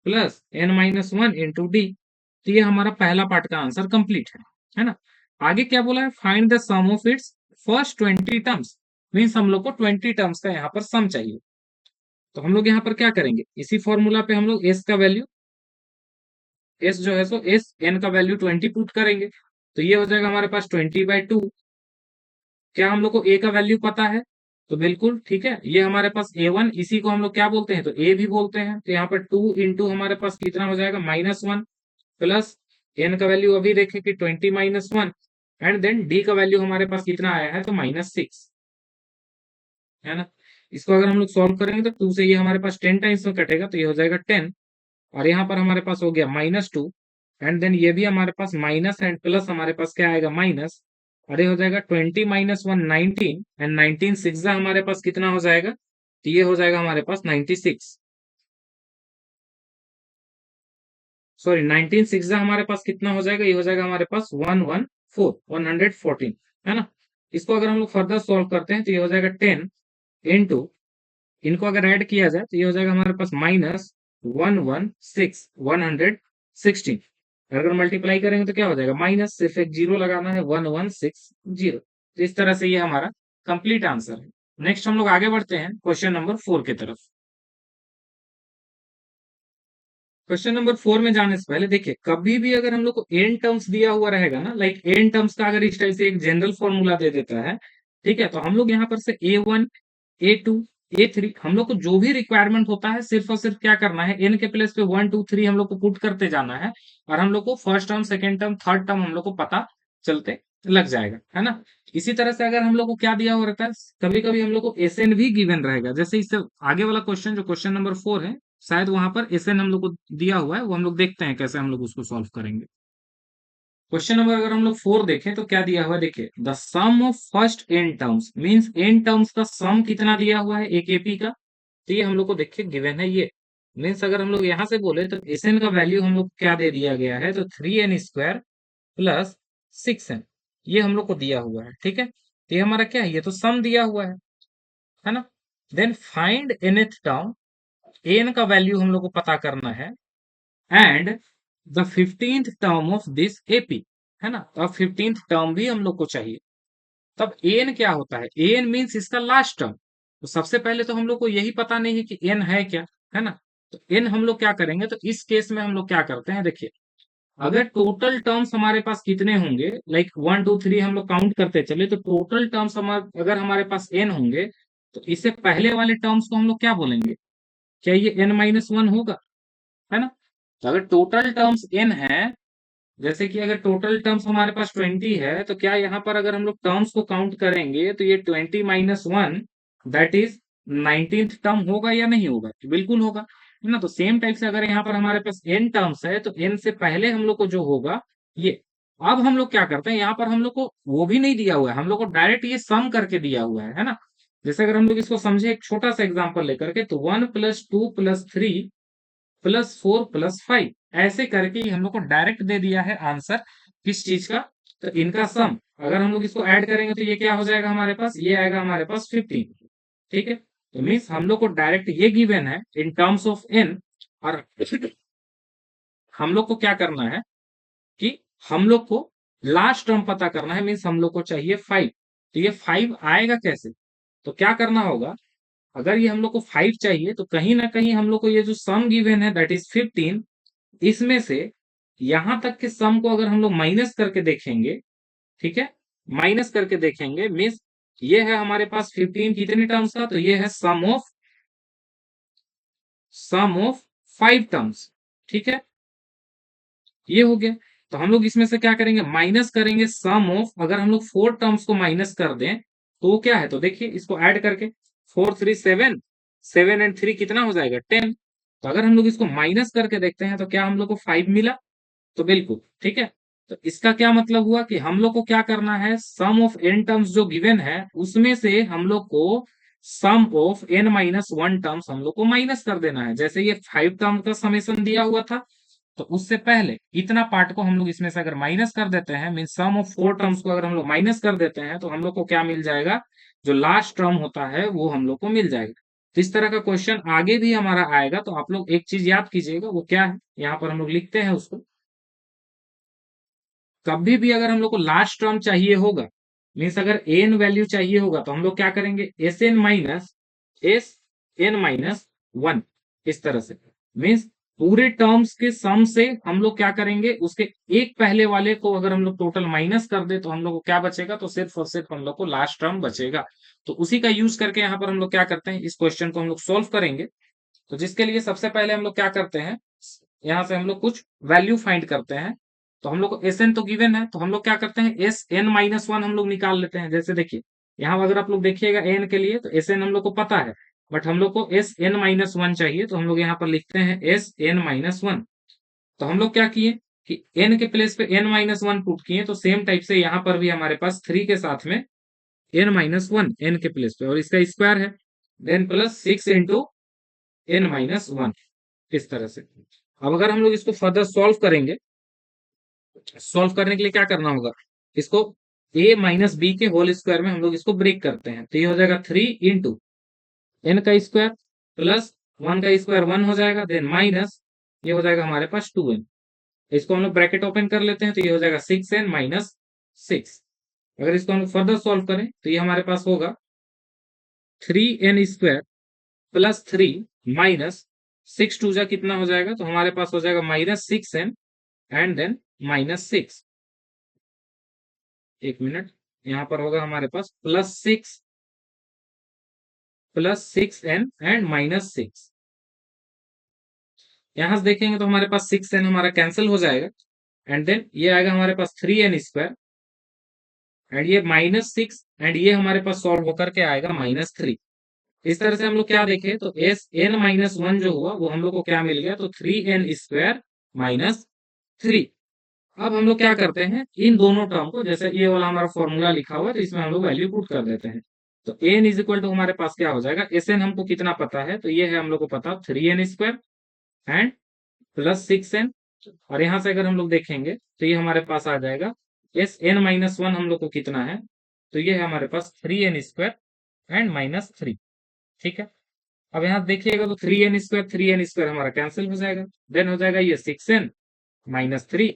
plus n minus 1 into d. तो ये हमारा पहला पार्ट का आंसर कंप्लीट है ना। आगे क्या बोला है, find the sum of its first 20 terms. Means हम लोग को 20 टर्म्स का यहाँ पर सम चाहिए। तो हम लोग यहाँ पर क्या करेंगे, इसी फॉर्मूला पे हम लोग एस का वैल्यू, एस जो है सो एस एन का वैल्यू 20 पुट करेंगे, तो ये हो जाएगा हमारे पास 20/2। क्या हम लोग को ए का वैल्यू पता है, तो बिल्कुल ठीक है, ये हमारे पास a1, इसी को हम लोग क्या बोलते हैं, तो a भी बोलते हैं। तो यहाँ पर 2 इंटू हमारे पास कितना हो जाएगा, -1 प्लस n का वैल्यू अभी देखें कि 20 - 1, एंड देन d का वैल्यू हमारे पास कितना आया है, तो -6, है ना। इसको अगर हम लोग सॉल्व करेंगे तो 2 से ये हमारे पास 10 टाइम्स में कटेगा, तो ये हो जाएगा 10, और यहाँ पर हमारे पास हो गया -2, एंड देन ये भी हमारे पास माइनस एंड प्लस हमारे पास क्या आएगा, माइनस, और ये हो जाएगा 20 - 1 19, एंड 19 सिक्स हमारे पास कितना हो जाएगा, तो ये हो जाएगा हमारे पास 96, सॉरी 19 सिक्स हमारे पास कितना हो जाएगा, ये हो जाएगा हमारे पास 114 है ना। इसको अगर हम लोग फर्दर सॉल्व करते हैं तो ये हो जाएगा 10 इंटू, इनको अगर ऐड किया जाए तो ये हो जाएगा हमारे पास -116 अगर मल्टीप्लाई करेंगे तो क्या हो जाएगा, माइनस, सिर्फ एक जीरो लगाना है, 1160। तो इस तरह से ये हमारा कंप्लीट आंसर है। नेक्स्ट हम लोग आगे बढ़ते हैं क्वेश्चन नंबर 4 की तरफ। क्वेश्चन नंबर 4 में जाने से पहले देखिए, कभी भी अगर हम लोग को एन टर्म्स दिया हुआ रहेगा ना, लाइक एन टर्म्स का अगर इस टाइप से एक जनरल फॉर्मूला दे देता है, ठीक है, तो हम लोग यहाँ पर से a1 a2 a3 हम लोग को जो भी रिक्वायरमेंट होता है सिर्फ और सिर्फ क्या करना है, एन के प्लेस पे 1 2 3 हम लोग को पुट करते जाना है, और हम लोग को first term second term third term हम लोग को पता चलते लग जाएगा, है ना। इसी तरह से अगर हम लोग को क्या दिया हुआ रहता है, कभी कभी हम लोग को एस एन भी गिवन रहेगा, जैसे इससे आगे वाला क्वेश्चन जो क्वेश्चन नंबर 4 है, शायद वहां पर एस एन हम लोग को दिया हुआ है, वो हम लोग देखते हैं कैसे हम लोग उसको सॉल्व करेंगे। क्वेश्चन नंबर अगर हम लोग 4 देखें तो क्या दिया हुआ है, देखिए the sum of first N terms, means N terms का सम कितना दिया हुआ है एक एपी का, तो ये हम लोग को देखिए गिवन है ये मीन्स अगर हम लोग यहाँ से बोले तो एस एन का वैल्यू हम लोग क्या दे दिया गया है, तो 3n² प्लस 6n, ये हम लोग को दिया हुआ है। ठीक है, तो ये हमारा क्या है, ये तो सम दिया हुआ है ना। Then find nth term, N का वैल्यू हम लोग को पता करना है, and the 15th term of this AP, है ना। तो अब 15th टर्म भी हम लोग को चाहिए। तब एन क्या होता है, एन मीन्स इसका लास्ट टर्म। तो सबसे पहले तो हम लोग को यही पता नहीं है कि एन है क्या, है ना। तो एन हम लोग क्या करेंगे, तो इस केस में हम लोग क्या करते हैं, देखिए अगर टोटल टर्म्स हमारे पास कितने होंगे, लाइक 1 2 3 हम लोग काउंट करते चले, तो टोटल टर्म्स अगर हमारे पास एन होंगे, तो इससे पहले वाले टर्म्स को हम लोग क्या बोलेंगे, क्या ये n-1 होगा, है ना। तो अगर टोटल टर्म्स n है, जैसे कि अगर टोटल टर्म्स हमारे पास 20 है, तो क्या यहाँ पर अगर हम लोग टर्म्स को काउंट करेंगे, तो ये 20-1 दैट इज 19th टर्म होगा या नहीं होगा, तो बिल्कुल होगा, है ना। तो सेम टाइप से अगर यहाँ पर हमारे पास n टर्म्स है, तो n से पहले हम लोग को जो होगा ये। अब हम लोग क्या करते हैं, यहाँ पर हम लोग को वो भी नहीं दिया हुआ है, हम लोग को डायरेक्ट ये सम करके दिया हुआ है ना। जैसे अगर हम लोग इसको समझे एक छोटा सा एग्जाम्पल लेकर के, तो 1+2+3 +4+5 ऐसे करके ही हम लोग को डायरेक्ट दे दिया है आंसर, किस चीज का, तो इनका सम। अगर हम लोग इसको ऐड करेंगे तो ये क्या हो जाएगा हमारे पास, ये आएगा हमारे पास 15। ठीक है, तो मीन्स हम लोग को डायरेक्ट ये गिवन है इन टर्म्स ऑफ एन, और हम लोग को क्या करना है कि हम लोग को लास्ट टर्म पता करना है, मीन्स हम लोग को चाहिए 5। तो ये 5 आएगा कैसे, तो क्या करना होगा, अगर ये हम लोग को 5 चाहिए, तो कहीं ना कहीं हम लोग को ये जो सम गिवन है दैट इज 15, इसमें से यहां तक के सम को अगर हम लोग माइनस करके देखेंगे, ठीक है, माइनस करके देखेंगे, मीन्स ये है हमारे पास 15 कितने टर्म्स का, तो ये है सम ऑफ 5 टर्म्स। ठीक है, ये हो गया। तो हम लोग इसमें से क्या करेंगे, माइनस करेंगे सम ऑफ, अगर हम लोग 4 टर्म्स को माइनस कर दें तो वो क्या है, तो देखिए इसको ऐड करके 4 3 7, 7 और 3 कितना हो जाएगा 10। तो अगर हम लोग इसको माइनस करके देखते हैं, तो क्या हम लोग को 5 मिला, तो बिल्कुल ठीक है। तो इसका क्या मतलब हुआ कि हम लोग को क्या करना है, सम ऑफ एन टर्म्स जो गिवन है उसमें से हम लोग को सम ऑफ n-1 टर्म्स हम लोग को माइनस कर देना है। जैसे ये 5 टर्म का समेशन दिया हुआ था, तो उससे पहले इतना पार्ट को हम लोग इसमें से अगर माइनस कर देते हैं, मीन सम ऑफ 4 टर्म्स को अगर हम लोग माइनस कर देते हैं, तो हम लोग को क्या मिल जाएगा, जो लास्ट टर्म होता है वो हम लोग को मिल जाएगा। तो इस तरह का क्वेश्चन आगे भी हमारा आएगा, तो आप लोग एक चीज याद कीजिएगा, वो क्या है, यहाँ पर हम लोग लिखते हैं उसको। कभी भी अगर हम लोग को लास्ट टर्म चाहिए होगा, मीन्स अगर एन वैल्यू चाहिए होगा, तो हम लोग क्या करेंगे, एस एन माइनस 1, इस तरह से। मीन्स पूरे टर्म्स के सम से हम लोग क्या करेंगे, उसके एक पहले वाले को अगर हम लोग टोटल माइनस कर दे, तो हम लोग को क्या बचेगा, तो सिर्फ और सिर्फ हम लोग को लास्ट टर्म बचेगा। तो उसी का यूज करके यहाँ पर हम लोग क्या करते हैं, इस क्वेश्चन को हम लोग सोल्व करेंगे। तो जिसके लिए सबसे पहले हम लोग क्या करते हैं, यहाँ से हम लोग कुछ वैल्यू फाइंड करते हैं। तो हम लोग को एस एन तो गिवन है, तो हम लोग क्या करते हैं, Sn-1 हम लोग निकाल लेते हैं। जैसे देखिए यहाँ अगर आप लोग देखिएगा एन के लिए, तो एस एन हम लोग को पता है, बट हम लोग को Sn-1 चाहिए, तो हम लोग यहाँ पर लिखते हैं Sn-1। तो हम लोग क्या किए कि n के प्लेस पे n-1 पुट किए, तो सेम टाइप से यहाँ पर भी हमारे पास 3 के साथ में n-1 n के प्लेस पे, और इसका स्क्वायर है, देन प्लस 6 इंटू n-1, इस तरह से। अब अगर हम लोग इसको फर्दर सॉल्व करेंगे, सॉल्व करने के लिए क्या करना होगा, इसको a-b के होल स्क्वायर में हम लोग इसको ब्रेक करते हैं, तो ये हो जाएगा 3 इंटू एन का स्क्वायर प्लस 1 का स्क्वायर 1 हो जाएगा, देन माइनस ये हो जाएगा हमारे पास 2n। इसको हम लोग ब्रैकेट ओपन कर लेते हैं, तो ये हो जाएगा 6n-6। अगर इसको हम लोग फर्दर सॉल्व करें, तो ये हमारे पास होगा 3n² प्लस 3 माइनस 6 2 जा कितना हो जाएगा, तो हमारे पास हो जाएगा -6n एंड देन -6। एक मिनट, यहाँ पर होगा हमारे पास +6n एंड -6। यहां से देखेंगे तो हमारे पास 6n हमारा कैंसिल हो जाएगा, एंड देन ये आएगा हमारे पास 3n² एंड ये -6, एंड ये हमारे पास सॉल्व होकर के आएगा -3। इस तरह से हम लोग क्या देखें, तो Sn-1 जो हुआ वो हम लोग को क्या मिल गया, तो 3n² - 3। अब हम लोग क्या करते हैं, इन दोनों टर्म को, जैसे ये वाला हमारा फॉर्मूला लिखा हुआ है, तो इसमें हम लोग वैल्यू पुट कर देते हैं। तो n इज इक्वल टू हमारे पास क्या हो जाएगा, एस एन हमको कितना पता है, तो ये है हम लोग को पता 3n², एंड प्लस 6n, और यहां से अगर हम लोग देखेंगे तो ये हमारे पास आ जाएगा एस एन माइनस वन, हम लोग को कितना है, तो ये है हमारे पास 3n² एंड -3। ठीक है, अब यहाँ देखिएगा तो 3n² हमारा कैंसिल हो जाएगा, देन हो जाएगा ये 6n-3,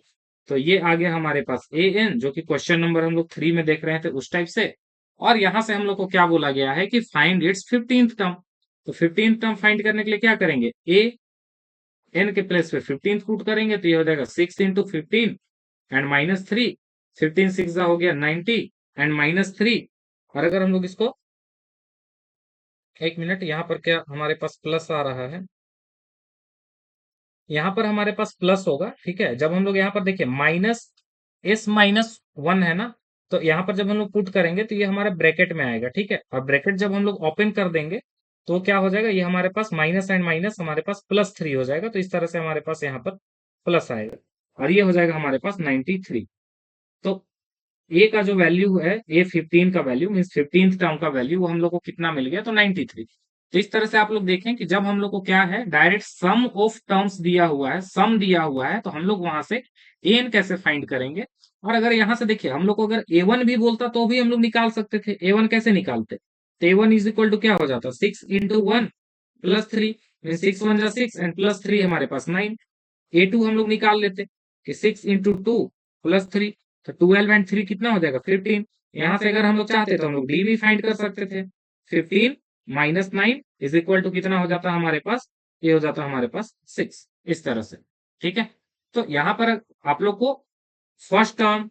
तो ये आ गया हमारे पास an, जो कि क्वेश्चन नंबर हम लोग 3 में देख रहे थे उस टाइप से। और यहाँ से हम लोग को क्या बोला गया है कि फाइंड इट्स 15th टर्म। तो 15th टर्म फाइंड करने के लिए क्या करेंगे, ए एन के प्लेस पे 15th पुट करेंगे, तो ये हो जाएगा 6 × 15 एंड -3, 15 6 हो गया 90 एंड -3। और अगर हम लोग इसको, एक मिनट, यहाँ पर क्या हमारे पास प्लस आ रहा है, यहाँ पर हमारे पास प्लस होगा। ठीक है, जब हम लोग यहाँ पर देखिए -s-1 है ना, तो यहाँ पर जब हम लोग पुट करेंगे तो ये हमारे ब्रैकेट में आएगा। ठीक है, और ब्रैकेट जब हम लोग ओपन कर देंगे तो क्या हो जाएगा, ये हमारे पास माइनस एंड माइनस हमारे पास +3 हो जाएगा, तो इस तरह से हमारे पास यहाँ पर प्लस आएगा, और ये हो जाएगा हमारे पास 93। तो ए का जो वैल्यू है, A15 का वैल्यू मीन 15th टर्म का वैल्यू, वो हम लोग को कितना मिल गया, तो 93। तो इस तरह से आप लोग देखें कि जब हम लोग को क्या है, डायरेक्ट सम ऑफ टर्म्स दिया हुआ है, सम दिया हुआ है, तो हम लोग वहां से एन कैसे फाइंड करेंगे। और अगर यहाँ से देखिए हम लोग को अगर A1 भी बोलता तो भी हम लोग निकाल सकते थे। A1 कैसे निकालते, तो A1 इज इक्वल टू क्या हो जाता, 6 × 1 +3, 6 × 1 = 6 एंड +3 हमारे पास 9। A2 हम लोग निकाल लेते कि 6 × 2 +3, तो 12 एंड 3 कितना हो जाएगा, 15। यहाँ से अगर हम लोग चाहते तो हम लोग डी भी फाइंड कर सकते थे। 15 -9 इज इक्वल टू कितना हो जाता हमारे पास, ये हो जाता हमारे पास 6, इस तरह से। ठीक है, तो यहाँ पर आप लोग को first term,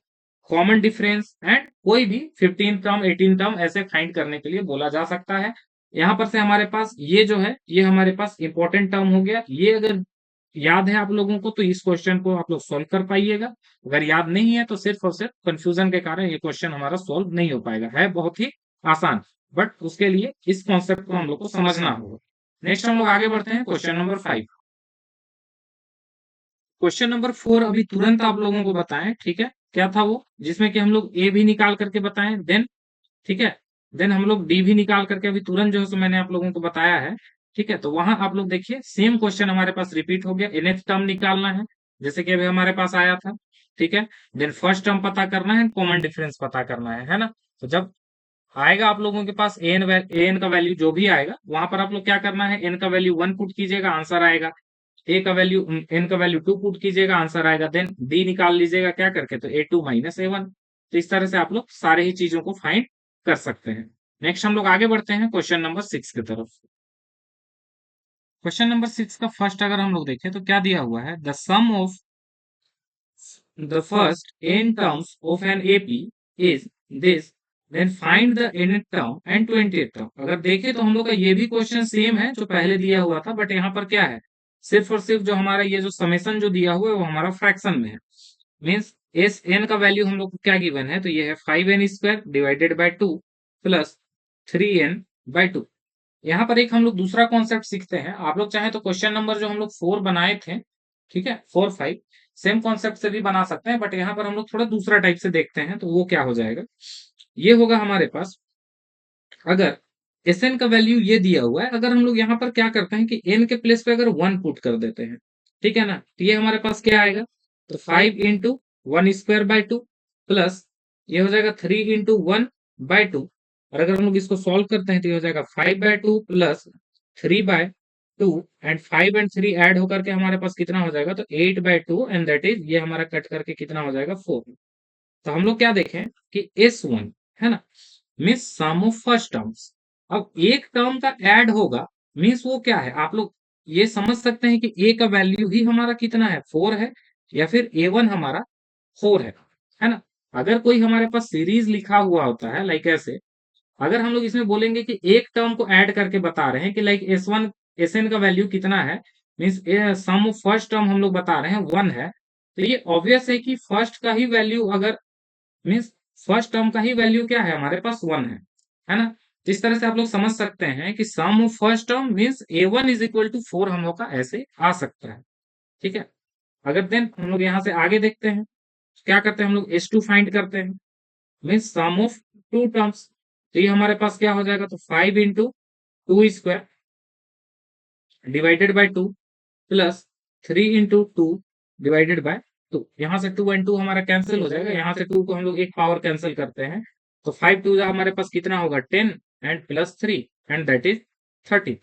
common difference and कोई भी 15 टर्म 18 टर्म ऐसे फाइंड करने के लिए बोला जा सकता है। यहाँ पर से हमारे पास ये जो है, ये हमारे पास इंपॉर्टेंट टर्म हो गया। ये अगर याद है आप लोगों को तो इस क्वेश्चन को आप लोग सॉल्व कर पाइएगा। अगर याद नहीं है तो सिर्फ और सिर्फ कंफ्यूजन के कारण ये क्वेश्चन हमारा सॉल्व नहीं हो पाएगा। है बहुत ही आसान, बट उसके लिए इस कॉन्सेप्ट को हम लोग को समझना होगा। नेक्स्ट हम लोग आगे बढ़ते हैं, क्वेश्चन नंबर 5। क्वेश्चन नंबर 4 अभी तुरंत आप लोगों को बताएं, ठीक है, क्या था वो, जिसमें कि हम लोग ए भी निकाल करके बताएं, देन ठीक है, देन हम लोग डी भी निकाल करके अभी तुरंत जो है सो मैंने आप लोगों को बताया है। ठीक है, तो वहां आप लोग देखिए सेम क्वेश्चन हमारे पास रिपीट हो गया। nth टर्म निकालना है, जैसे कि अभी हमारे पास आया था। ठीक है, देन फर्स्ट टर्म पता करना है, कॉमन डिफरेंस पता करना है ना। तो जब आएगा आप लोगों के पास एन का वैल्यू जो भी आएगा, वहां पर आप लोग क्या करना है, एन का वैल्यू 1 पुट कीजिएगा, आंसर आएगा। ए का वैल्यू, एन का वैल्यू 2 पुट कीजिएगा, आंसर आएगा। देन डी निकाल लीजिएगा क्या करके, तो A2 - A1। तो इस तरह से आप लोग सारे ही चीजों को फाइंड कर सकते हैं। नेक्स्ट हम लोग आगे बढ़ते हैं क्वेश्चन नंबर 6 की तरफ। क्वेश्चन नंबर 6 का फर्स्ट अगर हम लोग देखें तो क्या दिया हुआ है, the sum of the first n terms of an AP is this, then find the nth term and 20th term. अगर देखें तो हम लोग का ये भी क्वेश्चन सेम है जो पहले दिया हुआ था, बट यहाँ पर क्या है, सिर्फ और सिर्फ जो हमारा ये जो समेसन जो दिया हुआ है वो हमारा फ्रैक्शन में है। मीन्स एस एन का वैल्यू हम लोग को क्या गिवन है, तो ये है 5n² divided by 2 plus 3n/2। यहाँ पर एक हम लोग दूसरा कॉन्सेप्ट सीखते हैं। आप लोग चाहे तो क्वेश्चन नंबर जो हम लोग 4 बनाए थे, ठीक है, 4 5 सेम कॉन्सेप्ट से भी बना सकते हैं, बट यहाँ पर हम लोग थोड़ा दूसरा टाइप से देखते हैं। तो वो क्या हो जाएगा, ये होगा हमारे पास, अगर एस एन का वैल्यू ये दिया हुआ है, अगर हम लोग यहाँ पर क्या करते हैं कि एन के प्लेस पे अगर 1 पुट कर देते हैं, ठीक है ना, तो ये हमारे पास क्या आएगा, तो 5 × 1² बाय 2 प्लस ये हो जाएगा 3 × 1/2। और अगर हम लोग इसको सॉल्व करते हैं तो ये हो जाएगा 5/2 प्लस 3/2 एंड 5 एंड 3 ऐड होकर के हमारे पास कितना हो जाएगा, तो 8/2 एंड दैट इज, ये हमारा कट करके कितना हो जाएगा, 4। तो हम लोग क्या देखें कि S1 है ना, means sum of first terms. अब एक टर्म का ऐड होगा, मीन्स वो क्या है, आप लोग ये समझ सकते हैं कि ए का वैल्यू ही हमारा कितना है, 4 है, या फिर A1 हमारा 4 है ना। अगर कोई हमारे पास सीरीज लिखा हुआ होता है लाइक ऐसे, अगर हम लोग इसमें बोलेंगे कि एक टर्म को ऐड करके बता रहे हैं कि लाइक S1 Sn का वैल्यू कितना है, means sum of first term हम लोग बता रहे हैं 1 है, तो ये ऑब्वियस है कि फर्स्ट का ही वैल्यू अगर, मीन्स फर्स्ट टर्म का ही वैल्यू क्या है, हमारे पास 1 है ना। जिस तरह से आप लोग समझ सकते हैं कि sum of first term means A1 is equal to 4 हम लोग का ऐसे आ सकता है। ठीक है, अगर देन हम लोग यहाँ से आगे देखते हैं, क्या करते हैं हम लोग, S2 फाइंड करते हैं, मीन्स सम ऑफ 2 टर्म्स। तो ये हमारे पास क्या हो जाएगा, तो 5 × 2² divided by 2 plus 3 into two divided by 2। यहाँ से 2 एंड 2 हमारा कैंसिल हो जाएगा, यहाँ से 2 को हम लोग एक पावर कैंसिल करते हैं, तो 5 टू हमारे पास कितना होगा 10 and plus 3 and that is 13।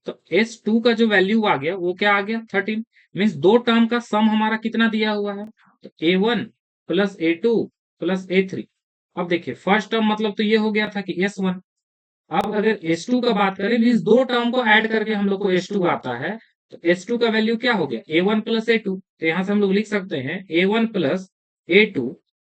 तो S2 का जो वैल्यू आ गया वो क्या आ गया 13। मीन्स दो टर्म का सम हमारा कितना दिया हुआ है, तो A1 plus A2 plus A3। अब देखिए फर्स्ट टर्म मतलब तो ये हो गया था कि S1। अब अगर S2 का बात करें, मीन्स दो टर्म को ऐड करके हम लोग को S2 आता है, तो S2 का वैल्यू क्या हो गया A1 प्लस A2। तो यहां से हम लोग लिख सकते हैं A1 plus A2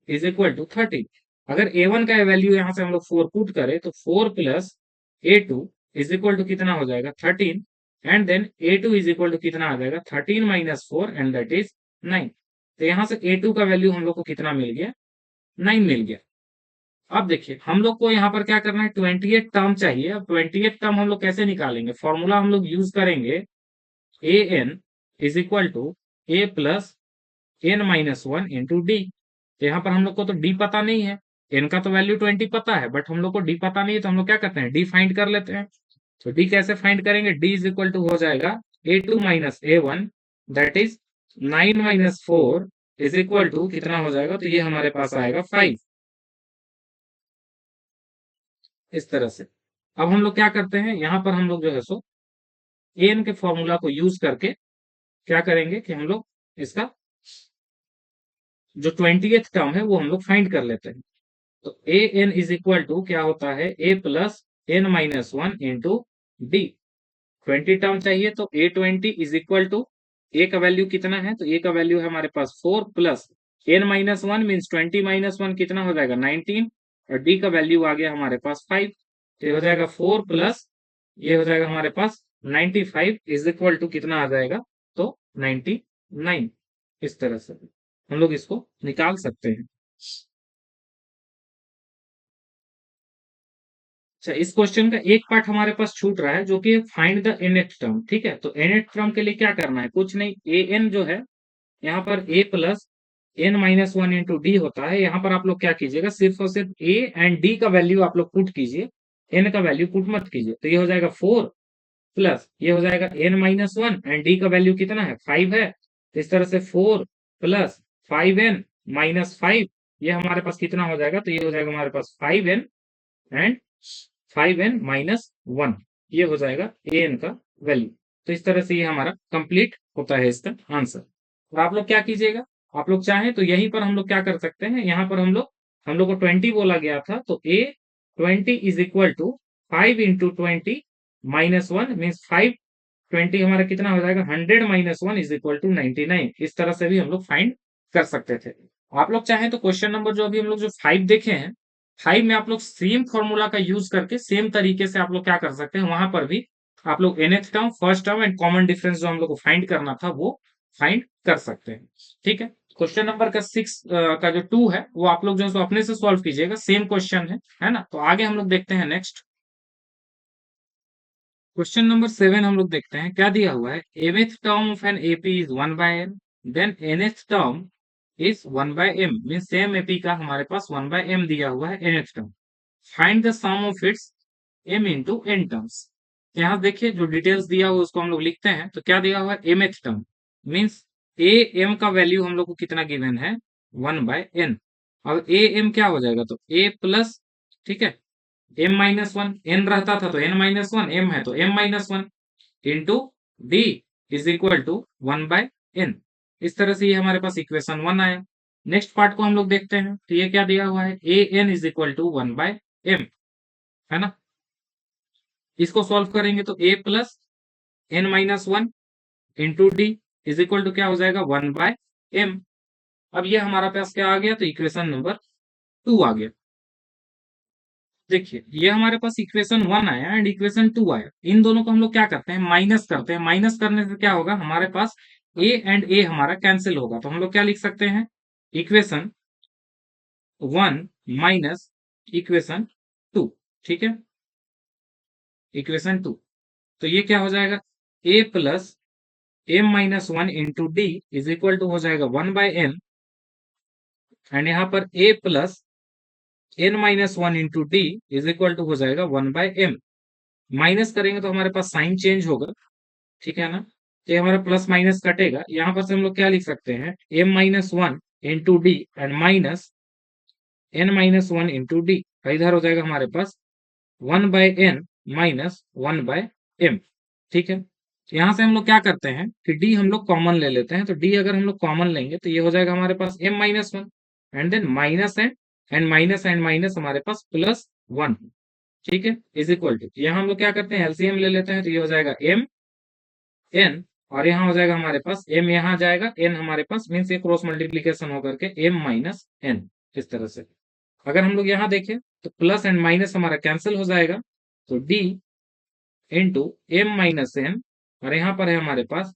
is equal to 13। अगर A1 का वैल्यू यहां से हम लोग 4 पुट करें तो 4 plus A2 is equal to कितना हो जाएगा 13। And then A2 is equal to कितना आ जाएगा 13 माइनस 4 एंड दैट इज 9। तो यहां से A2 का वैल्यू हम लोग को कितना मिल गया 9 मिल गया। अब देखिए हम लोग को यहाँ पर क्या करना है 28 टर्म चाहिए। अब 28 टर्म हम लोग कैसे निकालेंगे, फॉर्मूला हम लोग यूज करेंगे a n is equal to a plus N minus one into d. तो यहाँ पर हम लोग को तो डी पता नहीं है, एन का तो वैल्यू 20 पता है, बट हम लोग को डी पता नहीं है, तो हम लोग क्या करते हैं डी फाइंड कर लेते हैं। तो डी कैसे फाइंड करेंगे, डी इज इक्वल टू हो जाएगा A2 minus A1 that is 9 minus 4 is equal to कितना हो जाएगा, तो ये हमारे पास आएगा 5। इस तरह से अब हम लोग क्या करते हैं, यहाँ पर हम लोग जो है सो एन के फॉर्मूला को यूज करके क्या करेंगे कि हम लोग इसका जो 20th टर्म है वो हम लोग फाइंड कर लेते हैं। तो a n is equal to क्या होता है a plus N minus one into d. 20 term चाहिए तो A20 इज इक्वल टू ए का वैल्यू कितना है, तो ए का वैल्यू है हमारे पास 4 plus N minus one means 20 minus one कितना हो जाएगा 19। और डी का वैल्यू आ गया हमारे पास 5। तो ये हो जाएगा 4 प्लस ये हो जाएगा हमारे पास 95 इज इक्वल टू कितना आ जाएगा, तो 99। इस तरह से हम लोग इसको निकाल सकते हैं। अच्छा, इस क्वेश्चन का एक पार्ट हमारे पास छूट रहा है जो कि फाइंड द nth टर्म। ठीक है, तो nth टर्म के लिए क्या करना है, कुछ नहीं, ए एन जो है यहाँ पर a plus N minus one into D होता है। यहाँ पर आप लोग क्या कीजिएगा, सिर्फ और सिर्फ a एंड d का वैल्यू आप लोग पुट कीजिए, n का वैल्यू पुट मत कीजिए। तो ये हो जाएगा 4 प्लस ये हो जाएगा n minus one and d का वैल्यू कितना है 5 है। तो इस तरह से 4 प्लस 5n माइनस 5 ये हमारे पास कितना हो जाएगा, तो ये हो जाएगा हमारे पास 5n and 5n minus one, ये हो जाएगा ए एन का वैल्यू। तो इस तरह से ये हमारा कंप्लीट होता है इसका आंसर। और आप लोग क्या कीजिएगा, आप लोग चाहें तो यहीं पर हम लोग क्या कर सकते हैं, यहाँ पर हम लोग को 20 बोला गया था, तो A20 is equal to 5 into 20 minus one means 5। 20 हमारा कितना हो जाएगा 100 minus one is equal to 99। इस तरह से भी हम लोग फाइंड कर सकते थे। आप लोग चाहें तो क्वेश्चन नंबर जो अभी हम लोग जो 5 देखे हैं, 5 में आप लोग सेम फॉर्मूला का यूज करके सेम तरीके से आप लोग क्या कर सकते हैं, वहां पर भी आप लोग nth term first term and common difference जो हम लोग को फाइंड करना था वो फाइंड कर सकते हैं। ठीक है, क्वेश्चन नंबर का 6 का जो 2 है वो आप लोग जो है सो अपने से सॉल्व कीजिएगा, सेम क्वेश्चन है ना। तो आगे हम लोग देखते हैं नेक्स्ट क्वेश्चन नंबर 7 हम लोग देखते हैं क्या दिया हुआ है। mth term of an AP is 1 by M, then nth term is 1 by M, mean same AP का हमारे पास 1 बाय एम दिया हुआ है nth term. Find the sum of its m into N terms. यहाँ देखिए जो डिटेल्स दिया हुआ उसको हम लोग लिखते हैं। तो क्या दिया हुआ है mth term means A M का वैल्यू हम लोग को कितना गिवन है 1 बाय एन। अब ए एम क्या हो जाएगा, तो ए प्लस, ठीक है, एम माइनस वन, एन रहता था तो एन माइनस वन, एम है तो M minus one into D is equal to 1 by N. इस तरह से ये हमारे पास इक्वेशन 1 आया। नेक्स्ट पार्ट को हम लोग देखते हैं, तो ये क्या दिया हुआ है a n is equal to 1 by m, है ना। इसको सॉल्व करेंगे तो a plus N minus one into D is equal to क्या हो जाएगा 1 बाय एम। अब ये हमारा पास क्या आ गया, तो इक्वेशन नंबर 2 आ गया। देखिए ये हमारे पास इक्वेशन 1 आया एंड इक्वेशन 2 आया, इन दोनों को हम लोग क्या करते हैं माइनस करते हैं। माइनस करने से क्या होगा, हमारे पास ए एंड ए हमारा कैंसिल होगा। तो हम लोग क्या लिख सकते हैं, इक्वेशन 1 माइनस इक्वेशन 2। ठीक है, इक्वेशन 2, तो ये क्या हो जाएगा a plus m minus one into D is equal to हो जाएगा 1 बाय एन। एंड यहाँ पर a plus N minus one into D is equal to हो जाएगा 1 बाय एम। माइनस करेंगे तो हमारे पास साइन चेंज होगा, ठीक है ना। तो ये हमारा प्लस माइनस कटेगा, यहाँ पर से हम लोग क्या लिख सकते हैं, m-1 into D and minus n-1 into D. इधर हो जाएगा हमारे पास 1/n माइनस 1/m। ठीक है, तो यहाँ से हम लोग क्या करते हैं कि d हम लोग कॉमन ले लेते हैं, तो d अगर हम लोग कॉमन लेंगे तो ये हो जाएगा हमारे पास m-1 and then minus and minus हमारे पास प्लस 1। ठीक है, इज इक्वल टू, यहाँ हम लोग क्या करते हैं एलसीएम ले लेते हैं, तो ये हो जाएगा m n, और यहाँ हो जाएगा हमारे पास m, यहाँ जाएगा n हमारे पास, मीन्स ये क्रॉस मल्टीप्लीकेशन होकर के m-n इस तरह से। अगर हम लोग यहाँ देखें तो प्लस एंड माइनस हमारा कैंसिल हो जाएगा, तो d इंटू m-n, और यहाँ पर है हमारे पास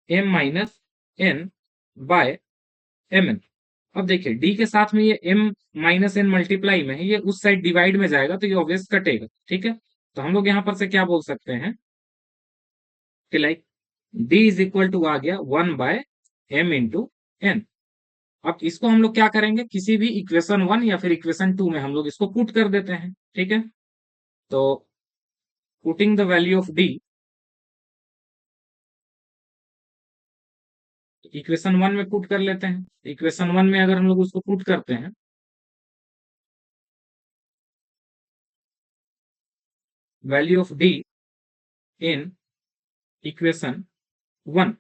m-n बाय mn। अब देखिए d के साथ में ये m-n मल्टीप्लाई में है, ये उस साइड डिवाइड में जाएगा तो ये ऑब्वियस कटेगा। ठीक है, तो हम लोग यहाँ पर से क्या बोल सकते हैं कि like d is equal to आ गया 1/m इंटू n। अब इसको हम लोग क्या करेंगे, किसी भी इक्वेशन 1 या फिर इक्वेशन 2 में हम लोग इसको पुट कर देते हैं। ठीक है, तो putting the value of d equation 1 में पुट कर लेते हैं। इक्वेशन 1 में अगर हम लोग उसको पुट करते हैं, value of d in equation 1,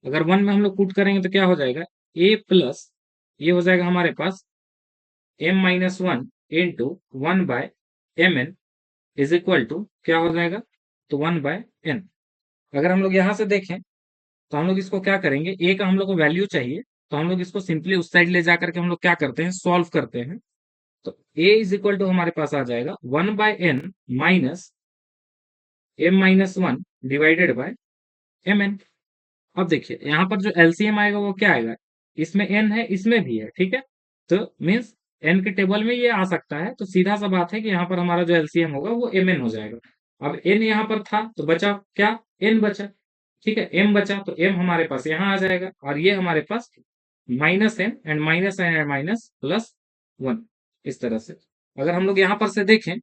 अगर 1 में हम लोग पुट करेंगे तो क्या हो जाएगा, a प्लस ये हो जाएगा हमारे पास m-1 into 1/mn is equal to क्या हो जाएगा, तो 1/n। अगर हम लोग यहाँ से देखें तो हम लोग इसको क्या करेंगे, a का हम लोग को वैल्यू चाहिए, तो हम लोग इसको सिंपली उस साइड ले जाकर के हम लोग क्या करते हैं, सॉल्व करते हैं। तो a इज इक्वल टू हमारे पास आ जाएगा 1/n minus m-1 divided by mn। अब देखिए यहाँ पर जो एलसीएम आएगा वो क्या आएगा, इसमें n है इसमें भी है। ठीक है, तो मीन्स n के टेबल में ये आ सकता है, तो सीधा सा बात है कि यहाँ पर हमारा जो एलसीएम होगा वो mn हो जाएगा। अब n यहाँ पर था तो बचा क्या, n बचा। ठीक है, m बचा तो m हमारे पास यहाँ आ जाएगा, और ये हमारे पास माइनस एंड माइनस प्लस 1 इस तरह से। अगर हम लोग यहाँ पर से देखें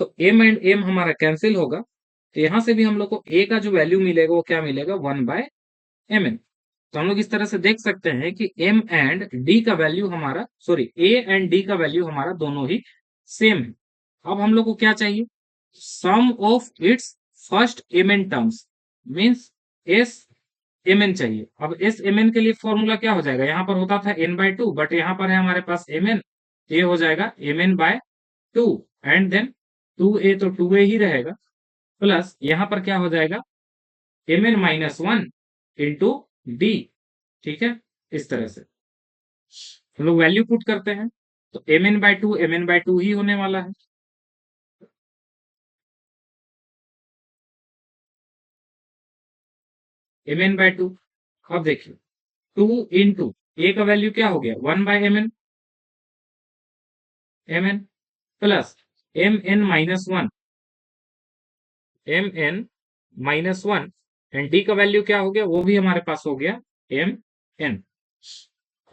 तो m एंड m हमारा कैंसिल होगा, तो यहाँ से भी हम लोग को a का जो वैल्यू मिलेगा वो क्या मिलेगा, 1/mn। तो हम लोग इस तरह से देख सकते हैं कि m एंड d का वैल्यू हमारा, सॉरी a एंड d का वैल्यू हमारा दोनों ही सेम है। अब हम लोग को क्या चाहिए, sum of its first mn terms, means s mn चाहिए। अब s mn के लिए फॉर्मूला क्या हो जाएगा, यहाँ पर होता था n/2, बट यहाँ पर है हमारे पास mn, ये हो जाएगा mn/2 एंड देन 2a तो 2a ही रहेगा, प्लस यहाँ पर क्या हो जाएगा mn-1 इंटू डी। ठीक है, इस तरह से हम लोग वैल्यू पुट करते हैं, तो mn/2 ही होने वाला है। mn/2, अब देखिए 2 इंटू a का वैल्यू क्या हो गया, 1/mn plus mn-1 and d का वैल्यू क्या हो गया, वो भी हमारे पास हो गया mn।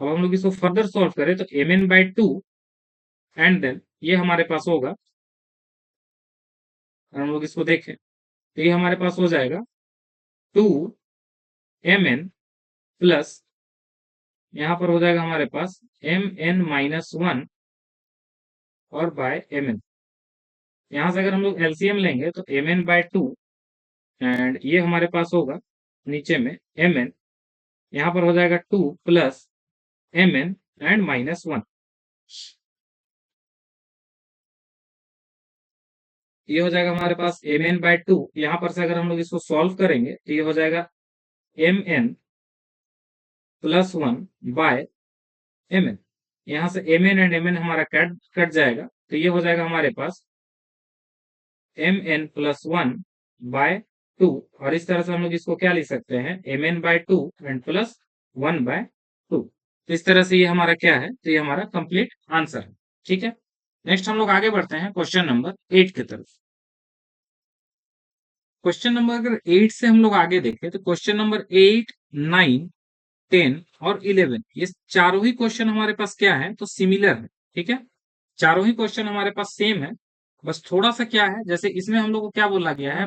अब हम लोग इसको फर्दर सॉल्व करें तो mn/2 एंड देन ये हमारे पास होगा, हम लोग इसको देखें तो ये हमारे पास हो जाएगा 2mn प्लस यहाँ पर हो जाएगा हमारे पास mn-1 और बाय mn। यहाँ से अगर हम लोग एलसीएम लेंगे तो mn/2 एंड ये हमारे पास होगा नीचे में mn, यहाँ पर हो जाएगा 2 प्लस mn एंड -1। ये हो जाएगा हमारे पास mn/2, यहाँ पर से अगर हम लोग इसको सॉल्व करेंगे तो ये हो जाएगा mn प्लस 1 बाय mn। यहाँ से mn एंड mn हमारा कट कट जाएगा, तो ये हो जाएगा हमारे पास mn प्लस 1 बाय 2, और इस तरह से हम लोग इसको क्या लिख सकते हैं, mn/2 एंड प्लस 1/2। तो इस तरह से ये हमारा क्या है, तो ये हमारा कंप्लीट आंसर है। ठीक है, नेक्स्ट हम लोग आगे बढ़ते हैं क्वेश्चन नंबर 8 की तरफ। क्वेश्चन नंबर अगर 8 से हम लोग आगे देखें तो क्वेश्चन नंबर 8, 9, 10 और 11, ये चारों ही क्वेश्चन हमारे पास क्या है, तो सिमिलर है। ठीक है, चारों ही क्वेश्चन हमारे पास सेम है, बस थोड़ा सा क्या है, जैसे इसमें हम लोग को क्या बोला गया है,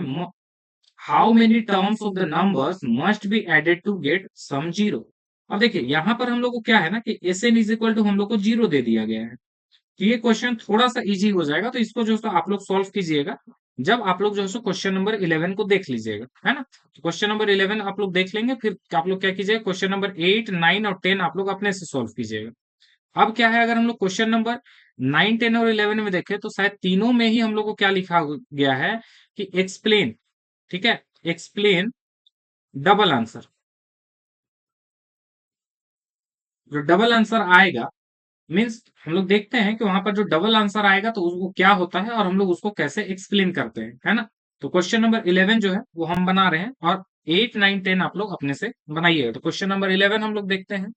how many terms of the numbers must be added to get sum zero. अब देखिए यहाँ पर हम लोग को क्या है ना कि S N is equal to हम लोग को जीरो दे दिया गया है। तो ये क्वेश्चन थोड़ा सा इजी हो जाएगा, तो इसको जो है सो आप लोग सॉल्व कीजिएगा जब आप लोग जो है सो क्वेश्चन नंबर 11 को देख लीजिएगा, है ना। क्वेश्चन नंबर 11 आप लोग देख लेंगे, फिर आप लोग क्या कीजिएगा, क्वेश्चन नंबर 8, 9 और 10 आप लोग अपने से सॉल्व कीजिएगा। अब क्या है, अगर हम लोग क्वेश्चन नंबर 9, 10 और 11 में देखें तो शायद तीनों में ही हम लोग को क्या लिखा गया है कि एक्सप्लेन, ठीक है, एक्सप्लेन डबल आंसर। जो डबल आंसर आएगा मीन्स हम लोग देखते हैं कि वहां पर जो डबल आंसर आएगा तो उसको क्या होता है और हम लोग उसको कैसे एक्सप्लेन करते हैं, है ना। तो क्वेश्चन नंबर 11 जो है वो हम बना रहे हैं, और 8, 9, 10 आप लोग अपने से बनाइएगा। तो क्वेश्चन नंबर 11 हम लोग देखते हैं।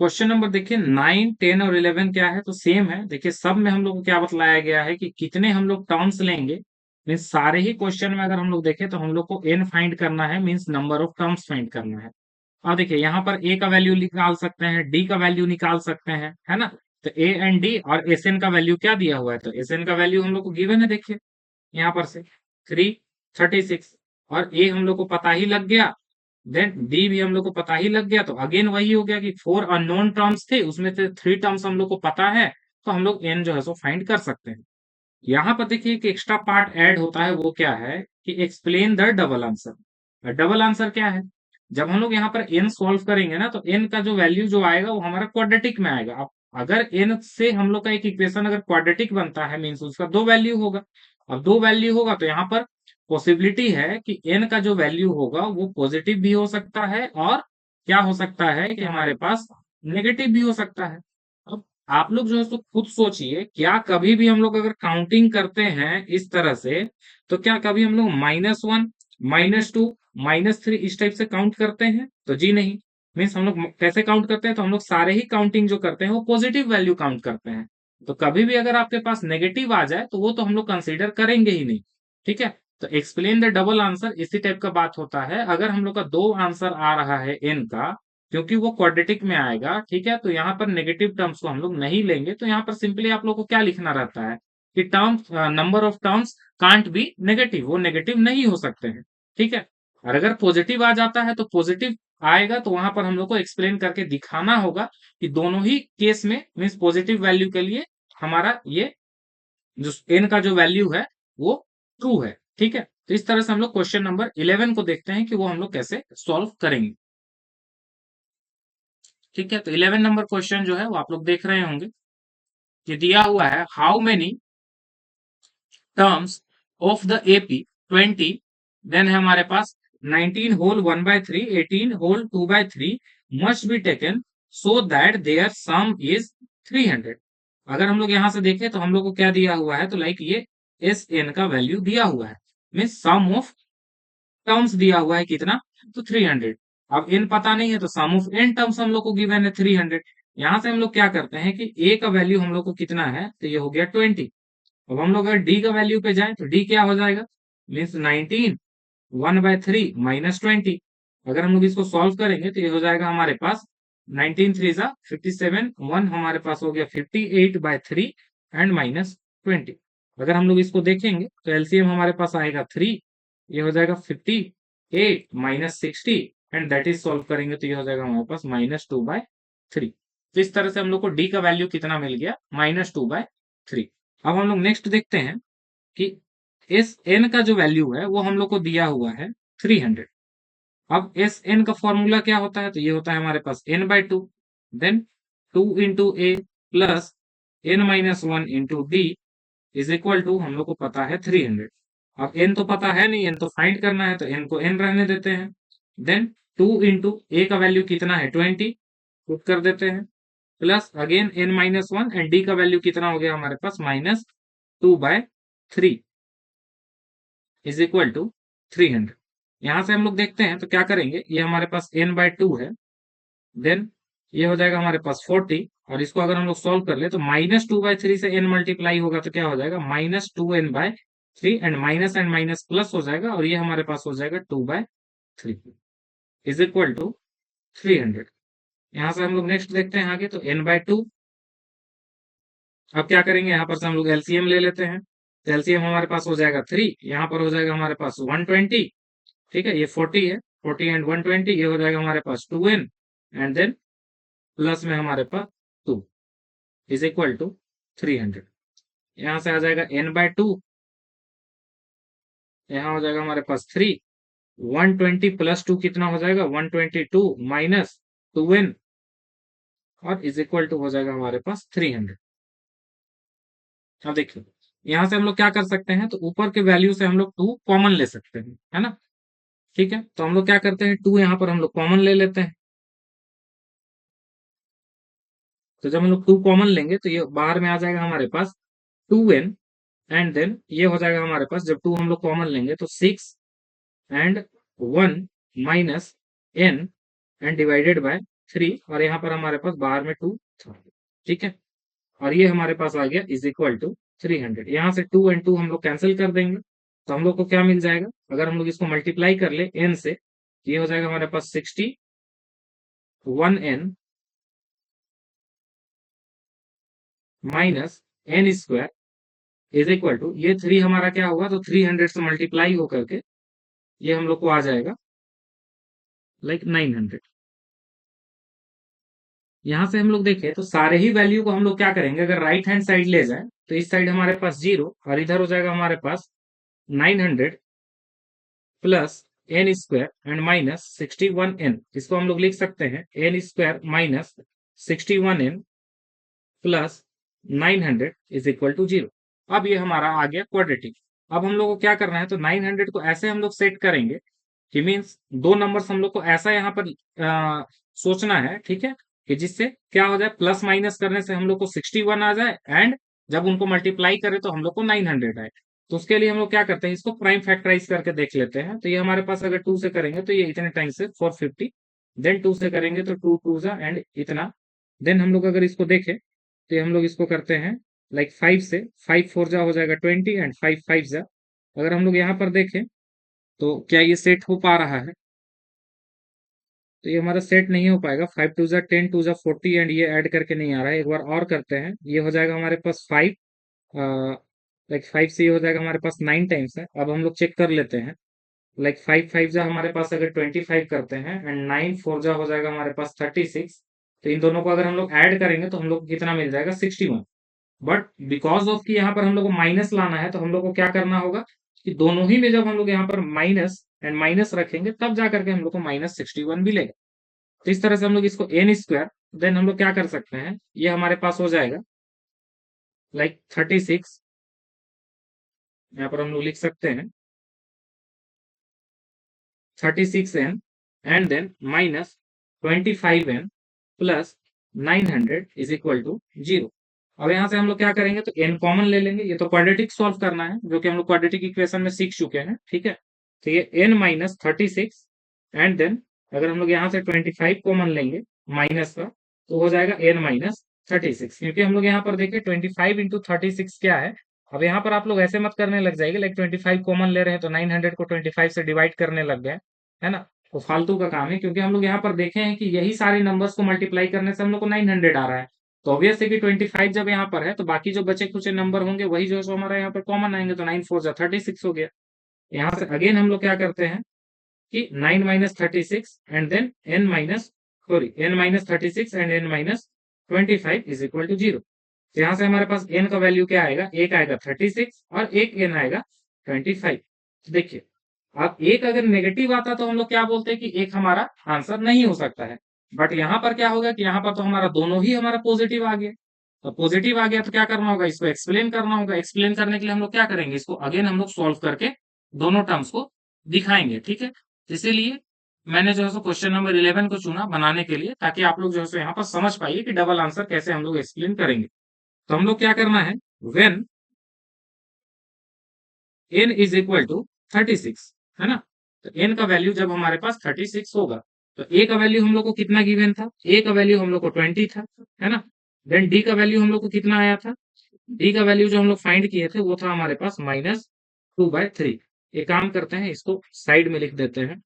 क्वेश्चन नंबर देखिए 9, 10 और 11 क्या है, तो सेम है। देखिए सब में हम लोग को क्या बतलाया गया है कि कितने हम लोग टर्म्स लेंगे। मीन्स सारे ही क्वेश्चन में अगर हम लोग देखें तो हम लोग को एन फाइंड करना है, means number of terms find करना है। अब देखिए यहाँ पर ए का वैल्यू निकाल सकते हैं, डी का वैल्यू निकाल सकते हैं, है ना। तो ए एंड डी और एस एन का वैल्यू क्या दिया हुआ है, तो एस एन का वैल्यू हम लोग को गिवन है, देखिए यहाँ पर से 336, और ए हम लोग को पता ही लग गया, देन डी भी हम लोग को पता ही लग गया। तो अगेन वही हो गया कि 4 अननोन टर्म्स थे, उसमें से 3 टर्म्स हम लोग को पता है, तो हम लोग एन जो है सो फाइंड कर सकते हैं। यहाँ पर देखिए एक एक्स्ट्रा पार्ट ऐड होता है, वो क्या है कि explain the double answer. Double answer क्या है, जब हम लोग यहाँ पर एन सॉल्व करेंगे ना तो एन का जो वैल्यू जो आएगा वो हमारा क्वाड्रेटिक में आएगा। अब अगर एन से हम लोग का एक इक्वेशन अगर क्वाड्रेटिक बनता है मीन्स उसका दो वैल्यू होगा। अब दो वैल्यू होगा तो यहाँ पर पॉसिबिलिटी है कि एन का जो वैल्यू होगा वो पॉजिटिव भी हो सकता है, और क्या हो सकता है कि हमारे पास नेगेटिव भी हो सकता है। अब आप लोग जो है सो खुद सोचिए, क्या कभी भी हम लोग अगर काउंटिंग करते हैं इस तरह से, तो क्या कभी हम लोग -1, -2, -3 इस टाइप से काउंट करते हैं, तो जी नहीं। मीन्स हम लोग कैसे काउंट करते हैं, तो हम लोग सारे ही काउंटिंग जो करते हैं वो पॉजिटिव वैल्यू काउंट करते हैं। तो कभी भी अगर आपके पास नेगेटिव आ जाए तो वो तो हम लोग कंसीडर करेंगे ही नहीं, ठीक है। तो एक्सप्लेन द डबल आंसर इसी टाइप का बात होता है। अगर हम लोग का दो आंसर आ रहा है एन का, क्योंकि वो क्वाड्रेटिक में आएगा, ठीक है, तो यहाँ पर नेगेटिव टर्म्स को हम लोग नहीं लेंगे। तो यहाँ पर सिंपली आप लोग को क्या लिखना रहता है कि terms, number of terms can't be negative, वो नेगेटिव नहीं हो सकते हैं, ठीक है। और अगर पॉजिटिव आ जाता है तो पॉजिटिव आएगा तो वहां पर हम लोग को एक्सप्लेन करके दिखाना होगा कि दोनों ही केस में मीन्स पॉजिटिव वैल्यू के लिए हमारा ये जो एन का जो वैल्यू है वो ट्रू है, ठीक है। तो इस तरह से हम लोग क्वेश्चन नंबर 11 को देखते हैं कि वो हम लोग कैसे सॉल्व करेंगे, ठीक है। तो 11 नंबर क्वेश्चन जो है वो आप लोग देख रहे होंगे कि दिया हुआ है how many terms of the AP 20, then है हमारे पास 19 whole 1/3, 18 whole 2/3 must be taken so that their sum is 300। अगर हम लोग यहां से देखें तो हम लोग को क्या दिया हुआ है, तो लाइक ये एस एन का वैल्यू दिया हुआ है, मीन सम ऑफ टर्म्स दिया हुआ है कितना, तो 300। अब एन पता नहीं है तो सम ऑफ एन टर्म्स हम लोग को गिवन है 300। यहां से हम लोग क्या करते हैं कि ए का वैल्यू हम लोग को कितना है, तो ये हो गया 20। अब हम लोग अगर डी का वैल्यू पे जाएं तो डी क्या हो जाएगा, मीन्स 19 1/3 -20। अगर हम लोग इसको सॉल्व करेंगे तो ये हो जाएगा हमारे पास 19 3 जा 57, 1 हमारे पास हो गया 58/3 एंड -20। अगर हम लोग इसको देखेंगे तो एलसीएम हमारे पास आएगा 3, ये हो जाएगा 58 -60, एंड दैट इज सॉल्व करेंगे तो ये हो जाएगा हमारे पास -2/3। तो इस तरह से हम लोग को डी का वैल्यू कितना मिल गया, -2/3। अब हम लोग नेक्स्ट देखते हैं कि एस एन का जो वैल्यू है वो हम लोग को दिया हुआ है 300। अब एस एन का फॉर्मूला क्या होता है, तो ये होता है हमारे पास n/2, then 2 into A plus n-1 into D is equal to हम लोग को पता है 300। अब n तो पता है नहीं, n तो फाइंड करना है, तो n को n रहने देते हैं। देन 2 इंटू ए का वैल्यू कितना है 20, पुट कर देते हैं, plus again n-1 and D का वैल्यू कितना हो गया हमारे पास -2/3 इज इक्वल टू 300। यहां से हम लोग देखते हैं तो क्या करेंगे, ये हमारे पास n/2 है, देन ये हो जाएगा हमारे पास 40, और इसको अगर हम लोग सॉल्व कर ले तो -2/3 से n मल्टीप्लाई होगा तो क्या हो जाएगा -2n/3, एंड माइनस प्लस हो जाएगा, और ये हमारे पास हो जाएगा 2/3 इज इक्वल टू 300। यहां से हम लोग नेक्स्ट देखते हैं आगे, तो n/2। अब क्या करेंगे, यहाँ पर से हम लोग एलसीएम ले लेते हैं, एलसीएम हमारे पास हो जाएगा 3, यहाँ पर हो जाएगा हमारे पास 120, ठीक है, ये 40 है, 40 एंड 120, ये हो जाएगा हमारे पास 2n, एंड देन प्लस में हमारे पास 2 इज इक्वल टू 300। यहाँ से आ जाएगा n/2, यहाँ हो जाएगा हमारे पास 3, 120 प्लस 2 कितना हो जाएगा 122 माइनस 2n, और इज इक्वल टू हो जाएगा हमारे पास 300। अब देखिए यहाँ से हम लोग क्या कर सकते हैं, तो ऊपर के वैल्यू से हम लोग 2 कॉमन ले सकते हैं, है ना। ठीक है, तो हम लोग क्या करते हैं, 2 यहाँ पर हम लोग कॉमन ले लेते हैं। तो जब हम लोग 2 कॉमन लेंगे तो ये बाहर में आ जाएगा हमारे पास 2n, एंड देन ये हो जाएगा हमारे पास, जब 2 हम लोग कॉमन लेंगे तो 6 and 1 minus n and divided by 3, और यहाँ पर हमारे पास बाहर में 2 था, ठीक है, और ये हमारे पास आ गया इज इक्वल टू 300। यहाँ से 2 एंड 2 हम लोग कैंसिल कर देंगे, तो हम लोग को क्या मिल जाएगा, अगर हम लोग इसको मल्टीप्लाई कर ले n से, ये हो जाएगा हमारे पास 61n minus n square is equal to, ये 3 हमारा क्या होगा, तो 300 से मल्टीप्लाई होकर के ये हम लोग को आ जाएगा लाइक 900। यहाँ से हम लोग देखें तो सारे ही वैल्यू को हम लोग क्या करेंगे, अगर राइट हैंड साइड ले जाए तो इस साइड हमारे पास 0, और इधर हो जाएगा हमारे पास 900 plus n square and minus 61n, इसको हम लोग लिख सकते हैं n square minus 61n plus 900 is equal to 0। अब ये हमारा आ गया क्वाड्रेटिक। अब हम लोग को क्या करना है, तो 900 को ऐसे हम लोग सेट करेंगे कि मीन्स दो नंबर्स हम लोग को ऐसा यहाँ पर सोचना है, ठीक है, कि जिससे क्या हो जाए, प्लस माइनस करने से हम लोग को 61 आ जाए, एंड जब उनको मल्टीप्लाई करें तो हम लोग को 900 आए। तो उसके लिए हम लोग क्या करते हैं, इसको प्राइम फैक्टराइज करके देख लेते हैं। तो ये हमारे पास अगर 2 से करेंगे तो ये इतने टाइम से 450, देन 2 से करेंगे तो 2 2 जा एंड इतना, देन हम लोग अगर इसको देखें तो ये हम लोग इसको करते हैं लाइक 5 से, 5 4 जा हो जाएगा 20 एंड 5 5 जा। अगर हम लोग यहाँ पर देखें तो क्या ये सेट हो पा रहा है, तो ये हमारा सेट नहीं हो पाएगा। 5 2 जा 10, 2 जा 40, एंड ये ऐड करके नहीं आ रहा है। एक बार और करते हैं, ये हो जाएगा हमारे पास 5, लाइक 5 से ये हो जाएगा हमारे पास 9 टाइम्स है। अब हम लोग चेक कर लेते हैं, लाइक 5 5 जा हमारे पास अगर 25 करते हैं, एंड 9 4 जा हो जाएगा हमारे पास 36, तो इन दोनों को अगर हम लोग ऐड करेंगे तो हम लोग को कितना मिल जाएगा 61। बट बिकॉज ऑफ कि यहाँ पर हम लोग को माइनस लाना है, तो हम लोग को क्या करना होगा कि दोनों ही में जब हम लोग यहाँ पर माइनस एंड माइनस रखेंगे तब जाकर के हम लोग को -61 मिलेगा। तो इस तरह से हम लोग इसको n स्क्वायर, देन हम लोग क्या कर सकते हैं, ये हमारे पास हो जाएगा लाइक 36, यहाँ पर हम लोग लिख सकते हैं 36n and then minus 25n plus 900 is equal to 0। अब यहाँ से हम लोग क्या करेंगे, तो n कॉमन ले लेंगे। ये तो क्वाड्रेटिक सॉल्व करना है, जो कि हम लोग क्वाड्रेटिक इक्वेशन में सीख चुके हैं, ठीक है। तो ये n माइनस 36, एंड देन अगर हम लोग यहाँ से 25 कॉमन लेंगे माइनस का, तो हो जाएगा n माइनस 36, क्योंकि हम लोग यहाँ पर देखिए 25 इंटू 36 क्या है। अब यहाँ पर आप लोग ऐसे मत करने लग जाएंगे, लाइक 25 कॉमन ले रहे हैं तो 900 को 25 से डिवाइड करने लग गए, है ना। तो फालतू का काम है, क्योंकि हम लोग यहाँ पर देखे हैं कि यही सारे नंबर्स को मल्टीप्लाई करने से हम लोग को 900 आ रहा है। तो ऑब्वियस है कि 25 जब यहाँ पर है तो बाकी जो बचे कुछ नंबर होंगे वही जो सो हमारा यहाँ पर कॉमन आएंगे, तो 9 4 जा 36 हो गया। यहाँ से अगेन हम लोग क्या करते हैं कि 9 minus 36 and then n minus, sorry, n minus 36 and n minus 25 is equal to 0। तो यहाँ से हमारे पास n का वैल्यू क्या आएगा, एक आएगा 36 और एक n आएगा 25। देखिए, अब एक अगर नेगेटिव आता तो हम लोग क्या बोलते हैं कि एक हमारा आंसर नहीं हो सकता है। बट यहाँ पर क्या होगा कि यहाँ पर तो हमारा दोनों ही हमारा पॉजिटिव आ गया। तो पॉजिटिव आ गया तो क्या करना होगा, इसको एक्सप्लेन करना होगा। एक्सप्लेन करने के लिए हम लोग क्या करेंगे, इसको अगेन हम लोग सॉल्व करके दोनों टर्म्स को दिखाएंगे, ठीक है। इसीलिए मैंने जो है सो क्वेश्चन नंबर 11 को चुना बनाने के लिए, ताकि आप लोग जो है सो यहाँ पर समझ पाइए कि डबल आंसर कैसे हम लोग एक्सप्लेन करेंगे। तो हम लोग क्या करना है, when n is equal to 36, है ना। तो n का वैल्यू जब हमारे पास 36 होगा, तो a का वैल्यू हम लोग को कितना गिवन था, a का वैल्यू हम लोग को 20 था, है ना। देन d का वैल्यू हम लोग को कितना आया था, d का वैल्यू जो हम लोग फाइंड किए थे वो था हमारे पास -2/3। ये काम करते हैं, इसको साइड में लिख देते हैं।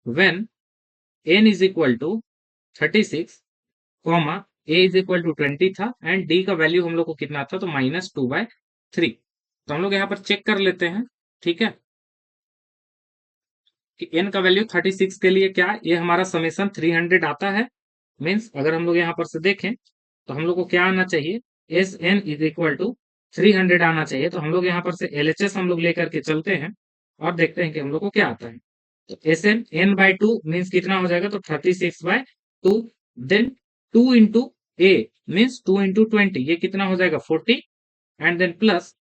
When n is equal to 36 comma a is equal to 20 था एंड डी का वैल्यू हम लोग को कितना था, तो -2/3। तो हम लोग यहाँ पर चेक कर लेते हैं, ठीक है, कि n का वैल्यू 36 के लिए क्या ये हमारा समेशन 300 आता है। मीन्स अगर हम लोग यहाँ पर से देखें तो हम लोग को क्या आना चाहिए, S N is equal to 300 आना चाहिए। तो हम लोग यहाँ पर से LHS हम लोग लेकर के चलते हैं और देखते हैं कि हम लोग को क्या आता है। तो एस एन n/2 मीन्स कितना हो जाएगा, तो 36/2। देन 2 इंटू ए मीन्स 2 इंटू 20, ये कितना हो जाएगा 40। And then plus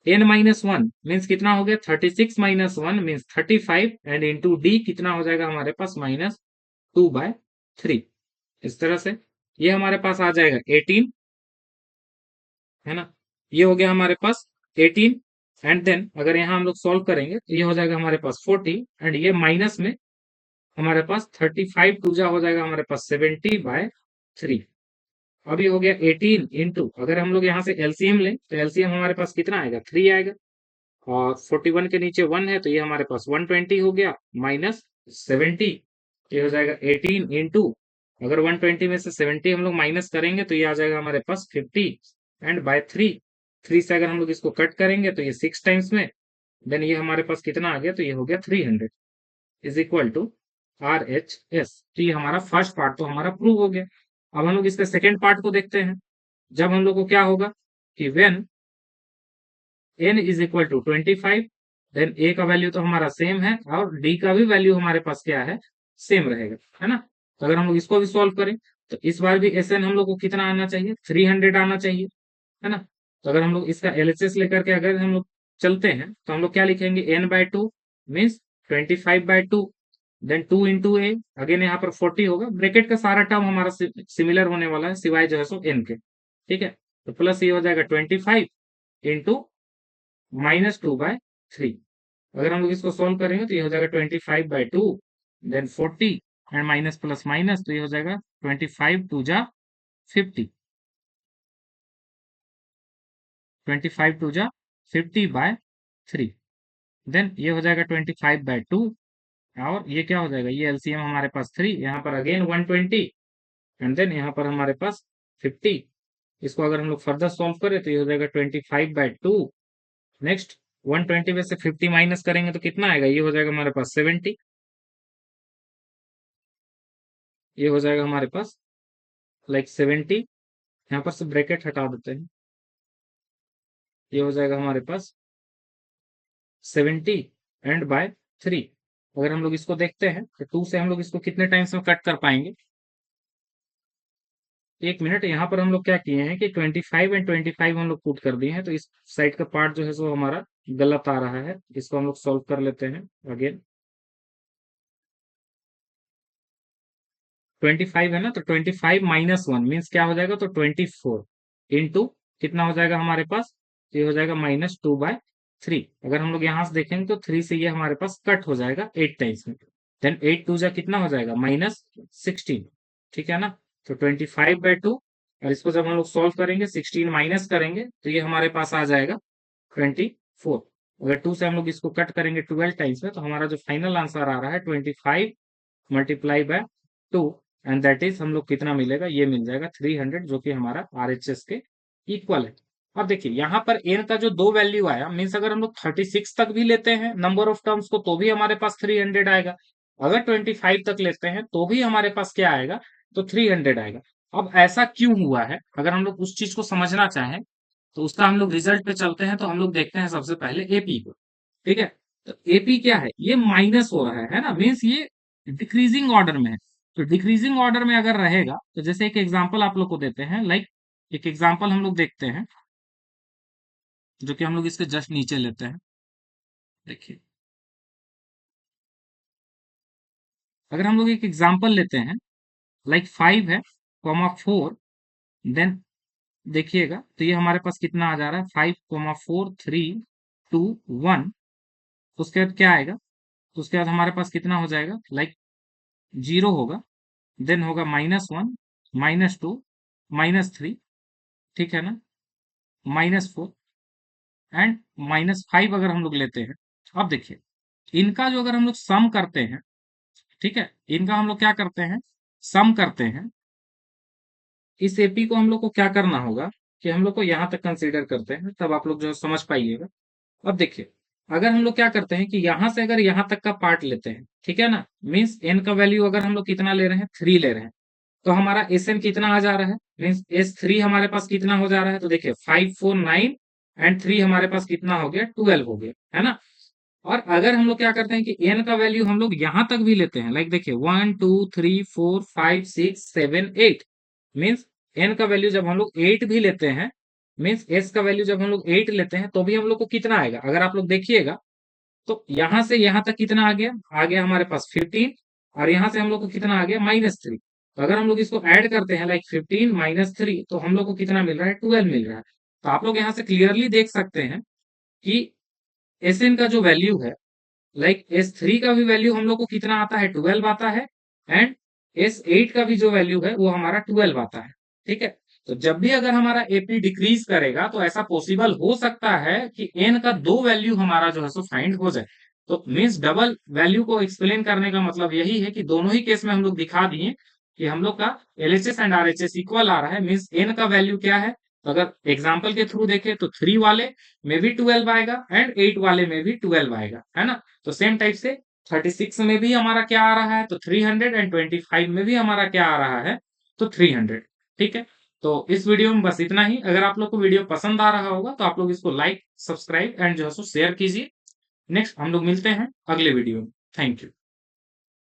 n-1 means कितना हो गया, 36 - 1 मीन्स 35। एंड इंटू डी कितना हो जाएगा हमारे पास, -2/3। इस तरह से ये हमारे पास आ जाएगा 18, है ना। ये हो गया हमारे पास 18। एंड देन अगर यहाँ हम लोग सॉल्व करेंगे तो ये हो जाएगा हमारे पास 40। एंड ये माइनस में हमारे पास 35 टू जा हो जाएगा हमारे पास 70/3। अब ये हो गया 18 इंटू, अगर हम लोग यहाँ से एलसीएम लें तो एलसीएम हमारे पास कितना आएगा, 3 आएगा। और 41 के नीचे 1 है तो ये हमारे पास 120 हो गया -70। ये हो जाएगा 18 इंटू, अगर 120 में से 70 हम लोग माइनस करेंगे तो ये आ जाएगा हमारे पास 50। एंड बाय 3, 3 से अगर हम लोग इसको कट करेंगे तो ये 6 टाइम्स में, देन ये हमारे पास कितना आ गया, तो ये हो गया 300 इज इक्वल टू RHS। तो ये हमारा फर्स्ट पार्ट तो हमारा प्रूव हो गया। अब हम लोग इसका सेकेंड पार्ट को देखते हैं। जब हम लोग को क्या होगा कि when n is equal to 25, then a का वैल्यू तो हमारा सेम है और d का भी वैल्यू हमारे पास क्या है, सेम रहेगा, है ना। तो अगर हम लोग इसको भी सॉल्व करें तो इस बार भी SN हम लोग को कितना आना चाहिए, 300 आना चाहिए, है ना। तो अगर हम लोग इसका LHS लेकर के अगर हम लोग चलते हैं तो हम लोग क्या लिखेंगे, n/2 मीन्स 25/2। देन 2 इंटू ए, अगेन यहाँ पर 40 होगा, ब्रैकेट का सारा टर्म हमारा सिमिलर होने वाला है सिवाय जो है सो n के, ठीक है। तो प्लस ये हो जाएगा 25 इंटू -2/3। अगर हम लोग इसको सोल्व करेंगे तो ये हो जाएगा 25/2, then 40 and minus plus minus, तो ये हो जाएगा 25 टू जा 50, 25 टू जा 50/3। देन ये हो जाएगा 25/2 और ये क्या हो जाएगा, ये एलसीएम हमारे पास 3, यहाँ पर अगेन 120 एंड देन यहाँ पर हमारे पास 50। इसको अगर हम लोग फर्दर सॉल्व करें तो ये हो जाएगा 25/2। नेक्स्ट 120 में से 50 माइनस करेंगे तो कितना आएगा, ये हो जाएगा हमारे पास 70। ये हो जाएगा हमारे पास लाइक 70। यहाँ पर से ब्रैकेट हटा देते हैं, ये हो जाएगा हमारे पास 70 एंड बाय 3। अगर हम लोग इसको देखते हैं तो 2 से हम लोग इसको कितने टाइम्स में कट कर पाएंगे, एक मिनट। यहाँ पर हम लोग क्या किए हैं कि 25 एंड 25 हम लोग पुट कर दिए हैं, तो इस साइड का पार्ट जो है सो हमारा गलत आ रहा है, इसको हम लोग सॉल्व कर लेते हैं अगेन। 25 है ना, तो 25 - 1 मीन्स क्या हो जाएगा, तो 24 इंटू कितना हो जाएगा हमारे पास, ये हो जाएगा -2/3। अगर हम लोग यहाँ से देखेंगे तो 3 से ये हमारे पास कट हो जाएगा 8 टाइम्स में, देन 8 टू जा कितना हो जाएगा -16, ठीक है ना। तो 25/2 और इसको जब हम लोग सॉल्व करेंगे 16 माइनस करेंगे तो ये हमारे पास आ जाएगा 24। अगर 2 से हम लोग इसको कट करेंगे 12 टाइम्स में तो हमारा जो फाइनल आंसर आ रहा है 25 multiply by 2 and that is हम लोग कितना मिलेगा, ये मिल जाएगा 300, जो कि हमारा RHS के इक्वल है। अब देखिए यहाँ पर n का जो दो वैल्यू आया, मीन्स अगर हम लोग 36 तक भी लेते हैं नंबर ऑफ टर्म्स को तो भी हमारे पास 300 आएगा। अगर 25 तक लेते हैं तो भी हमारे पास क्या आएगा, तो 300 आएगा। अब ऐसा क्यों हुआ है, अगर हम लोग उस चीज को समझना चाहें तो उसका हम लोग रिजल्ट पे चलते हैं। तो हम लोग देखते हैं सबसे पहले एपी को, ठीक है। तो एपी क्या है, ये माइनस हो रहा है ना, मीन्स ये डिक्रीजिंग ऑर्डर में है। तो डिक्रीजिंग ऑर्डर में अगर रहेगा तो जैसे एक एग्जांपल आप लोग को देते हैं, लाइक एक एग्जांपल हम लोग देखते हैं जो कि हम लोग इसके जस्ट नीचे लेते हैं। देखिए अगर हम लोग एक एग्जांपल लेते हैं लाइक 5 है, कॉमा 4, देन देखिएगा तो ये हमारे पास कितना आ जा रहा है, 5, 4, 3, 2, 1। उसके बाद क्या आएगा, तो उसके बाद हमारे पास कितना हो जाएगा, लाइक 0 होगा, देन होगा -1, -2, -3, ठीक है ना, -4 एंड -5 अगर हम लोग लेते हैं। अब देखिए इनका जो अगर हम लोग सम करते हैं, ठीक है, इनका हम लोग क्या करते हैं, सम करते हैं, इस एपी को हम लोग को क्या करना होगा कि हम लोग को यहां तक कंसीडर करते हैं, तब आप लोग जो समझ पाइएगा। अब देखिए, अगर हम लोग क्या करते हैं कि यहां से अगर यहां तक का पार्ट लेते हैं, ठीक है ना, मीन्स एन का वैल्यू अगर हम लोग कितना ले रहे हैं, 3 ले रहे हैं, तो हमारा एस एन कितना आ जा रहा है, मीन्स एस थ्री हमारे पास कितना हो जा रहा है, तो देखिए 549 एंड 3 हमारे पास कितना हो गया, 12 हो गया, है ना। और अगर हम लोग क्या करते हैं कि एन का वैल्यू हम लोग यहां तक भी लेते हैं, लाइक देखिए 1 2 3 4 5 6 7 8, मीन्स एन का वैल्यू जब हम लोग 8 भी लेते हैं, मीन्स एस का वैल्यू जब हम लोग 8 लेते हैं, तो भी हम लोग को कितना आएगा, अगर आप लोग देखिएगा तो यहां से यहां तक कितना आ गया हमारे पास 15, और यहां से हम लोग को कितना आ गया, -3। तो अगर हम लोग इसको ऐड करते हैं, लाइक 15 - 3, तो हम लोग को कितना मिल रहा है, 12 मिल रहा है। तो आप लोग यहाँ से क्लियरली देख सकते हैं कि एस एन का जो वैल्यू है, लाइक एस थ्री का भी वैल्यू हम लोग को कितना आता है, 12 आता है, एंड एस एट का भी जो वैल्यू है वो हमारा 12 आता है। ठीक है, तो जब भी अगर हमारा एपी डिक्रीज करेगा, तो ऐसा पॉसिबल हो सकता है कि एन का 2 वैल्यू हमारा जो है सो फाइंड हो जाए। तो मीन्स डबल वैल्यू को एक्सप्लेन करने का मतलब यही है कि दोनों ही केस में हम लोग दिखा दिए कि हम लोग का एलएचएस एंड आरएचएस इक्वल आ रहा है, मीन्स एन का वैल्यू क्या है। तो अगर एग्जाम्पल के थ्रू देखें तो 3 वाले में भी 12 आएगा एंड 8 वाले में भी 12 आएगा, है ना। तो सेम टाइप से 36 में भी हमारा क्या आ रहा है, तो 300, एंड 25 में भी हमारा क्या आ रहा है, तो 300। ठीक है, तो इस वीडियो में बस इतना ही। अगर आप लोग को वीडियो पसंद आ रहा होगा तो आप लोग इसको लाइक, सब्सक्राइब एंड जो है सो शेयर कीजिए। नेक्स्ट हम लोग मिलते हैं अगले वीडियो में। Thank you.